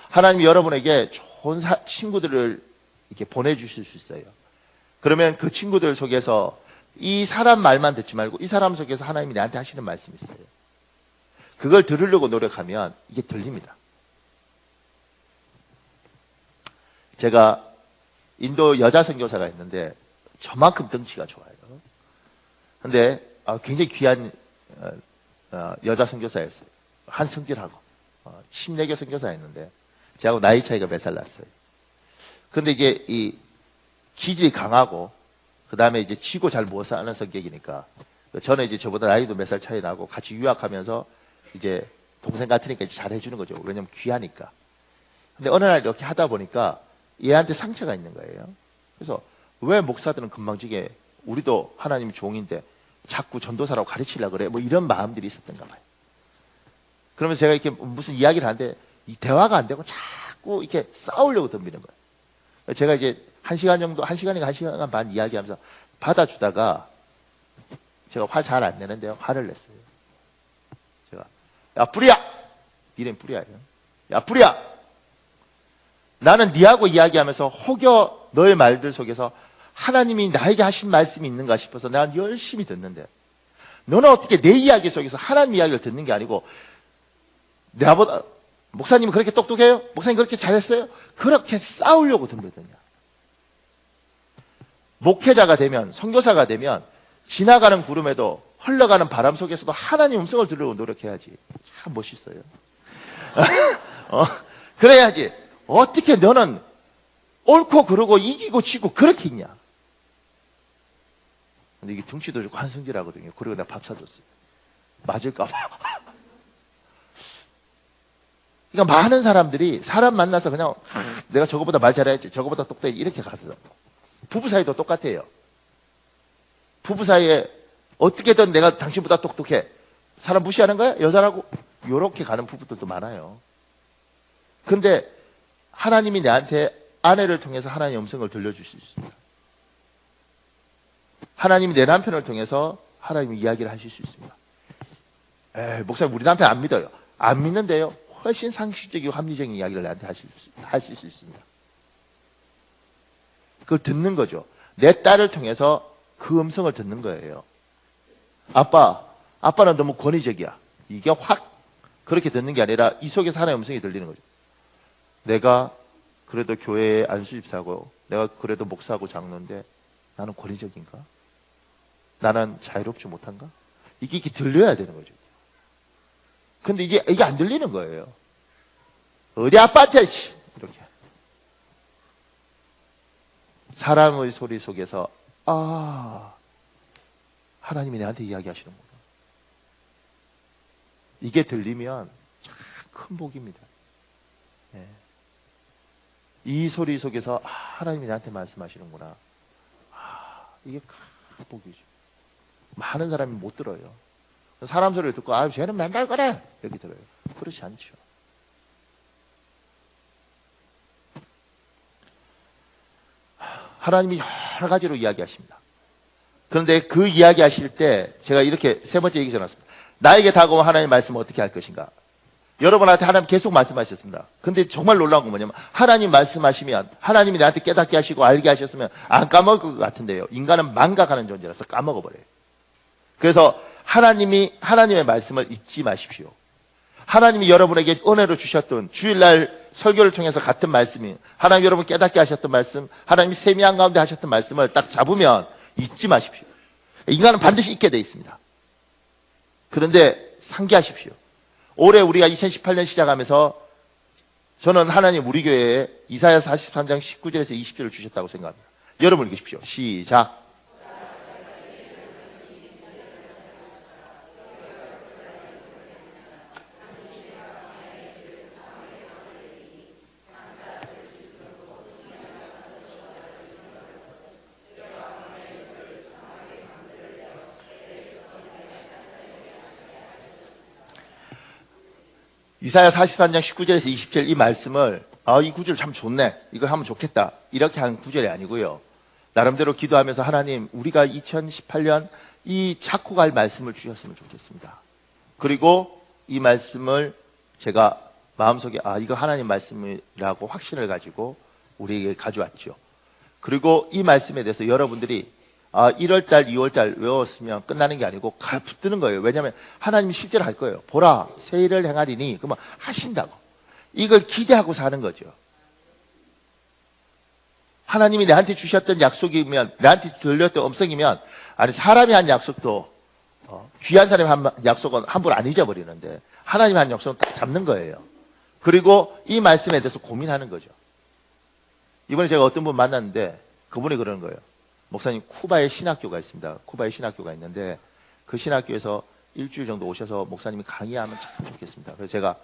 하나님이 여러분에게 좋은 친구들을 이렇게 보내주실 수 있어요. 그러면 그 친구들 속에서 이 사람 말만 듣지 말고 이 사람 속에서 하나님이 나한테 하시는 말씀이 있어요. 그걸 들으려고 노력하면 이게 들립니다. 제가 인도 여자 선교사가 있는데 저만큼 덩치가 좋아요. 근데 굉장히 귀한 여자 선교사였어요. 한성질하고 침례교 선교사였는데 저하고 나이 차이가 몇 살 났어요. 근데 이제 이 기질이 강하고 그 다음에 이제 지고 잘 못 사는 성격이니까 저는 이제 저보다 나이도 몇 살 차이 나고 같이 유학하면서 이제 동생 같으니까 이제 잘 해주는 거죠. 왜냐면 귀하니까. 근데 어느 날 이렇게 하다 보니까 얘한테 상처가 있는 거예요. 그래서 왜 목사들은 금방지게 우리도 하나님의 종인데 자꾸 전도사라고 가르치려고 그래? 뭐 이런 마음들이 있었던가 봐요. 그러면서 제가 이렇게 무슨 이야기를 하는데 이 대화가 안 되고 자꾸 이렇게 싸우려고 덤비는 거예요. 제가 이제 1시간 정도, 1시간인가 1시간 반 이야기하면서 받아주다가 제가 화 잘 안 내는데요. 화를 냈어요. 제가, 야, 뿌리야! 이름이 뿌리야예요. 야, 뿌리야! 나는 니하고 이야기하면서 혹여 너의 말들 속에서 하나님이 나에게 하신 말씀이 있는가 싶어서 난 열심히 듣는데 너는 어떻게 내 이야기 속에서 하나님 이야기를 듣는 게 아니고 나보다 목사님은 그렇게 똑똑해요? 목사님 그렇게 잘했어요? 그렇게 싸우려고 덤비더냐. 목회자가 되면 선교사가 되면 지나가는 구름에도 흘러가는 바람 속에서도 하나님 음성을 들으려고 노력해야지. 참 멋있어요. 그래야지. 어떻게 너는 옳고 그르고 이기고 지고 그렇게 있냐. 근데 이게 등치도 좋고 한성질하거든요. 그리고 내가 밥 사줬어요. 맞을까봐. 그러니까 많은 사람들이 사람 만나서 그냥 내가 저거보다 말 잘해야지, 저거보다 똑똑해 이렇게 가서 부부 사이도 똑같아요. 부부 사이에 어떻게든 내가 당신보다 똑똑해. 사람 무시하는 거야? 여자라고? 요렇게 가는 부부들도 많아요. 근데 하나님이 내한테 아내를 통해서 하나님의 음성을 들려줄 수 있습니다. 하나님이 내 남편을 통해서 하나님의 이야기를 하실 수 있습니다. 목사님 우리 남편 안 믿어요. 안 믿는데요. 훨씬 상식적이고 합리적인 이야기를 나한테 하실 수 있습니다. 그걸 듣는 거죠. 내 딸을 통해서 그 음성을 듣는 거예요. 아빠는 너무 권위적이야. 이게 확 그렇게 듣는 게 아니라 이 속에서 하나의 음성이 들리는 거죠. 내가 그래도 교회에 안수집사고 내가 그래도 목사하고 장로인데 나는 권위적인가? 나는 자유롭지 못한가? 이게 들려야 되는 거죠. 근데 이게 안 들리는 거예요. 어디 아빠한테 이렇게 사람의 소리 속에서 하나님이 내한테 이야기하시는구나. 이게 들리면 참 큰 복입니다. 네. 이 소리 속에서 하나님이 나한테 말씀하시는구나. 이게 큰 복이죠. 많은 사람이 못 들어요. 사람 소리를 듣고 쟤는 맨날 그래 이렇게 들어요. 그렇지 않죠. 하나님이 여러 가지로 이야기하십니다. 그런데 그 이야기하실 때 제가 이렇게 세 번째 얘기 전했습니다. 나에게 다가온 하나님의 말씀은 어떻게 할 것인가? 여러분한테 하나님 계속 말씀하셨습니다. 근데 정말 놀라운 건 뭐냐면 하나님 말씀하시면 하나님이 나한테 깨닫게 하시고 알게 하셨으면 안 까먹을 것 같은데요. 인간은 망각하는 존재라서 까먹어버려요. 그래서 하나님의 말씀을 잊지 마십시오. 하나님이 여러분에게 은혜로 주셨던 주일날 설교를 통해서 같은 말씀이 하나님 여러분 깨닫게 하셨던 말씀, 하나님이 세미한 가운데 하셨던 말씀을 딱 잡으면 잊지 마십시오. 인간은 반드시 잊게 돼 있습니다. 그런데 상기하십시오. 올해 우리가 2018년 시작하면서 저는 하나님 우리 교회에 이사야 43장 19절에서 20절을 주셨다고 생각합니다. 여러분 읽으십시오. 시작. 이사야 43장 19절에서 20절 이 말씀을 이 구절 참 좋네. 이거 하면 좋겠다. 이렇게 한 구절이 아니고요. 나름대로 기도하면서 하나님 우리가 2018년 이 잡고 갈 말씀을 주셨으면 좋겠습니다. 그리고 이 말씀을 제가 마음속에 이거 하나님 말씀이라고 확신을 가지고 우리에게 가져왔죠. 그리고 이 말씀에 대해서 여러분들이 1월 달, 2월 달 외웠으면 끝나는 게 아니고 붙드는 거예요. 왜냐하면 하나님이 실제로 할 거예요. 보라, 새 일을 행하리니 그러면 하신다고. 이걸 기대하고 사는 거죠. 하나님이 내한테 주셨던 약속이면, 내한테 들렸던 음성이면, 아니 사람이 한 약속도 귀한 사람이 한 약속은 함부로 안 잊어버리는데 하나님이 한 약속은 딱 잡는 거예요. 그리고 이 말씀에 대해서 고민하는 거죠. 이번에 제가 어떤 분 만났는데 그분이 그러는 거예요. 목사님, 쿠바에 신학교가 있습니다. 쿠바에 신학교가 있는데 그 신학교에서 일주일 정도 오셔서 목사님이 강의하면 참 좋겠습니다. 그래서 제가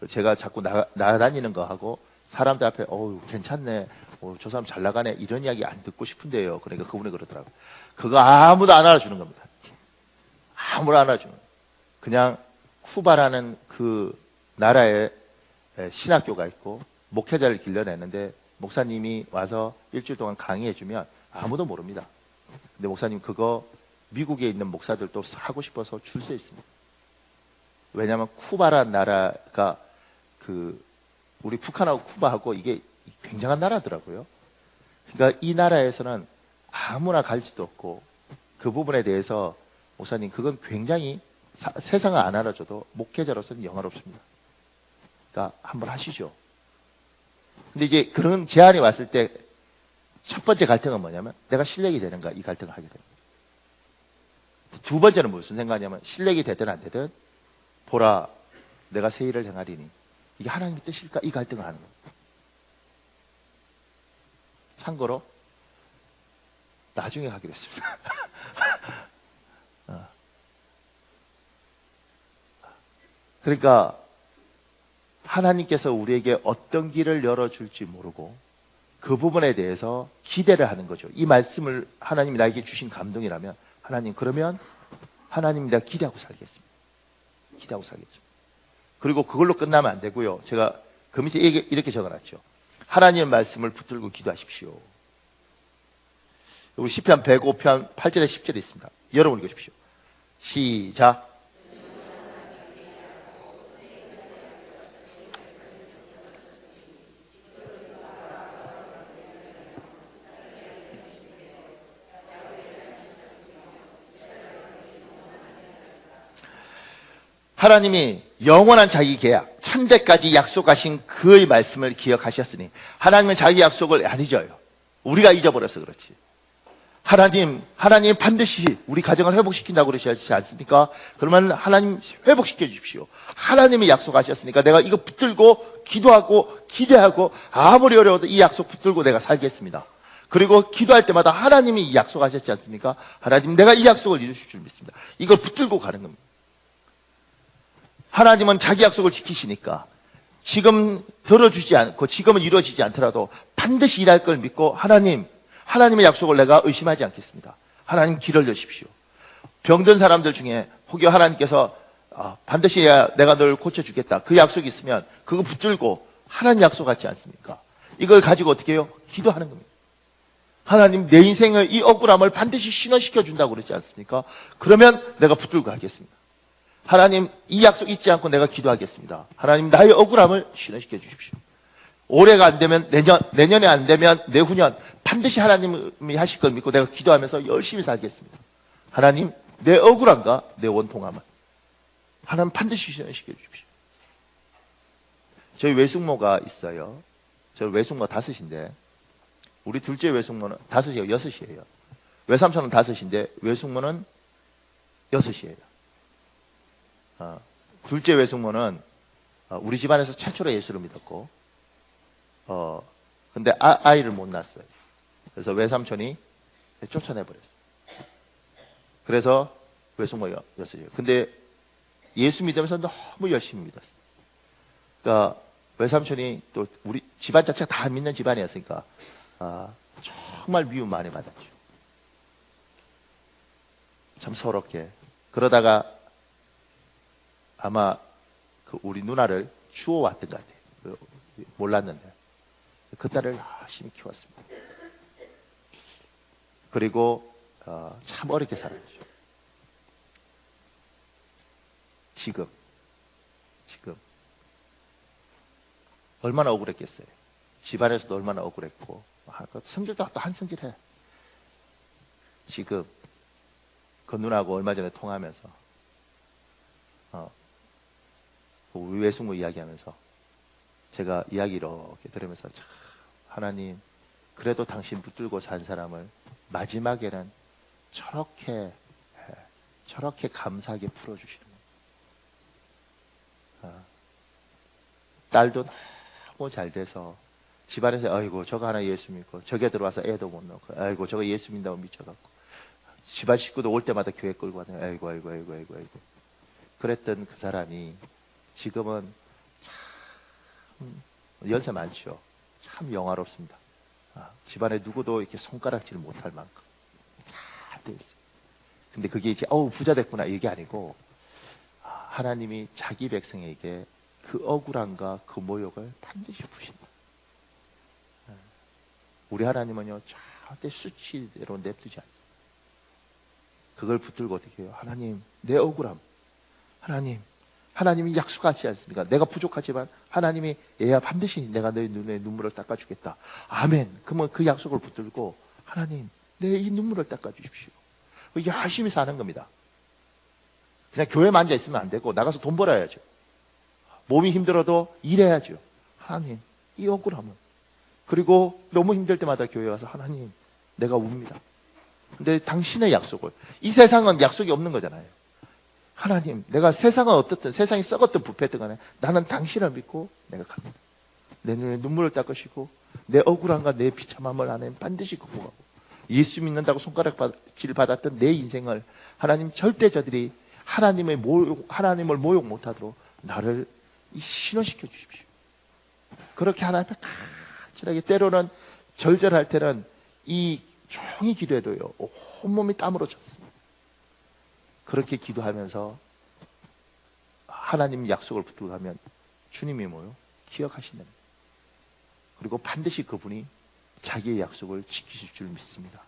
제가 자꾸 나다니는 거 하고 사람들 앞에 괜찮네, 저 사람 잘 나가네, 이런 이야기 안 듣고 싶은데요. 그러니까 그분이 그러더라고요. 그거 아무도 안 알아주는 겁니다. 아무도 안 알아주는 거예요. 그냥 쿠바라는 그 나라에 신학교가 있고 목회자를 길러내는데 목사님이 와서 일주일 동안 강의해주면 아무도 모릅니다. 근데 목사님 그거 미국에 있는 목사들도 하고 싶어서 줄 서 있습니다. 왜냐하면 쿠바라는 나라가 우리 북한하고 쿠바하고 이게 굉장한 나라더라고요. 그러니까 이 나라에서는 아무나 갈지도 없고 그 부분에 대해서 목사님 그건 굉장히 세상을 안 알아줘도 목회자로서는 영화롭습니다. 그러니까 한번 하시죠. 근데 이제 그런 제안이 왔을 때 첫 번째 갈등은 뭐냐면 내가 실력이 되는가, 이 갈등을 하게 됩니다. 두 번째는 무슨 생각이냐면 실력이 되든 안 되든 보라, 내가 새 일을 행하리니 이게 하나님의 뜻일까, 이 갈등을 하는 겁니다. 참고로 나중에 하기로 했습니다. 그러니까 하나님께서 우리에게 어떤 길을 열어줄지 모르고 그 부분에 대해서 기대를 하는 거죠. 이 말씀을 하나님이 나에게 주신 감동이라면 하나님, 그러면 하나님 내가 기대하고 살겠습니다. 기대하고 살겠습니다. 그리고 그걸로 끝나면 안 되고요. 제가 그 밑에 이렇게 적어놨죠. 하나님의 말씀을 붙들고 기도하십시오. 우리 시편 105편 8절에 10절에 있습니다. 여러분 읽어주십시오. 시작. 하나님이 영원한 자기 계약, 천대까지 약속하신 그의 말씀을 기억하셨으니 하나님은 자기 약속을 안 잊어요. 우리가 잊어버려서 그렇지. 하나님 반드시 우리 가정을 회복시킨다고 그러시지 않습니까? 그러면 하나님 회복시켜 주십시오. 하나님이 약속하셨으니까 내가 이거 붙들고 기도하고 기대하고 아무리 어려워도 이 약속 붙들고 내가 살겠습니다. 그리고 기도할 때마다 하나님이 약속하셨지 않습니까? 하나님, 내가 이 약속을 이루실 줄 믿습니다. 이걸 붙들고 가는 겁니다. 하나님은 자기 약속을 지키시니까 지금 들어주지 않고 지금은 이루어지지 않더라도 반드시 일할 걸 믿고 하나님의 약속을 내가 의심하지 않겠습니다. 하나님 길을 여십시오. 병든 사람들 중에 혹여 하나님께서 반드시 내가 널 고쳐주겠다, 그 약속이 있으면 그거 붙들고 하나님 약속하지 않습니까? 이걸 가지고 어떻게 해요? 기도하는 겁니다. 하나님, 내 인생의 이 억울함을 반드시 신원시켜 준다고 그러지 않습니까? 그러면 내가 붙들고 가겠습니다. 하나님, 이 약속 잊지 않고 내가 기도하겠습니다. 하나님, 나의 억울함을 신원시켜 주십시오. 올해가 안 되면 내년에 안 되면 내후년 반드시 하나님이 하실 걸 믿고 내가 기도하면서 열심히 살겠습니다. 하나님, 내 억울함과 내 원통함을 하나님 반드시 신원시켜 주십시오. 저희 외숙모가 있어요. 저희 외숙모 5인데 우리 둘째 외숙모는 5이에요, 6이에요. 외삼촌은 5인데 외숙모는 6이에요. 둘째 외숙모는 우리 집안에서 최초로 예수를 믿었고, 근데 아이를 못 낳았어요. 그래서 외삼촌이 쫓아내버렸어요. 그래서 외숙모가 6이에요. 근데 예수 믿으면서 너무 열심히 믿었어요. 그러니까 외삼촌이 또 우리 집안 자체가 다 믿는 집안이었으니까 정말 미움 많이 받았죠. 참 서럽게. 그러다가 아마 우리 누나를 주워왔던 것 같아요. 몰랐는데 그 딸을 열심히 키웠습니다. 그리고 참 어렵게 살았죠. 지금 얼마나 억울했겠어요. 집안에서도 얼마나 억울했고 성질도 또 한성질해. 지금 그 누나하고 얼마 전에 통화하면서 우리 외숙모 이야기하면서 제가 이야기 이렇게 들으면서 참, 하나님 그래도 당신 붙들고 산 사람을 마지막에는 저렇게 감사하게 풀어주시는 거예요. 딸도 너무 잘 돼서 집안에서 아이고 저거 하나 예수 믿고 저게 들어와서 애도 못 낳고 아이고 저거 예수 믿는다고 미쳐갖고 집안 식구도 올 때마다 교회 끌고 가네. 아이고 그랬던 그 사람이 지금은 참 연세 많죠. 참 영화롭습니다. 집안에 누구도 이렇게 손가락질 못할 만큼 잘 돼 있어요. 근데 그게 이제 부자 됐구나 이게 아니고 하나님이 자기 백성에게 그 억울함과 그 모욕을 반드시 푸신다. 우리 하나님은요 절대 수치대로 냅두지 않습니다. 그걸 붙들고 어떻게 해요? 하나님 내 억울함 하나님이 약속하지 않습니까? 내가 부족하지만 하나님이 얘야 반드시 내가 너희 눈에 눈물을 닦아주겠다. 아멘. 그러면 그 약속을 붙들고 하나님 내 이 눈물을 닦아주십시오. 열심히 사는 겁니다. 그냥 교회만 앉아 있으면 안 되고 나가서 돈 벌어야죠. 몸이 힘들어도 일해야죠. 하나님 이 억울함은 그리고 너무 힘들 때마다 교회 와서 하나님 내가 웁니다. 근데 당신의 약속을 이 세상은 약속이 없는 거잖아요. 하나님 내가 세상은 어떻든 세상이 썩었든 부패든 간에 나는 당신을 믿고 내가 갑니다. 내 눈에 눈물을 닦으시고 내 억울함과 내 비참함을 하나님 반드시 극복하고 예수 믿는다고 손가락질 받았던 내 인생을 하나님 절대 저들이 하나님을 모욕 못하도록 나를 신원시켜 주십시오. 그렇게 하나님 앞에 간절하게 때로는 절절할 때는 이 종이 기도해도요 온몸이 땀으로 젖습니다. 그렇게 기도하면서 하나님 약속을 붙들고 가면 주님이 뭐요? 기억하신다는 거예요. 그리고 반드시 그분이 자기의 약속을 지키실 줄 믿습니다.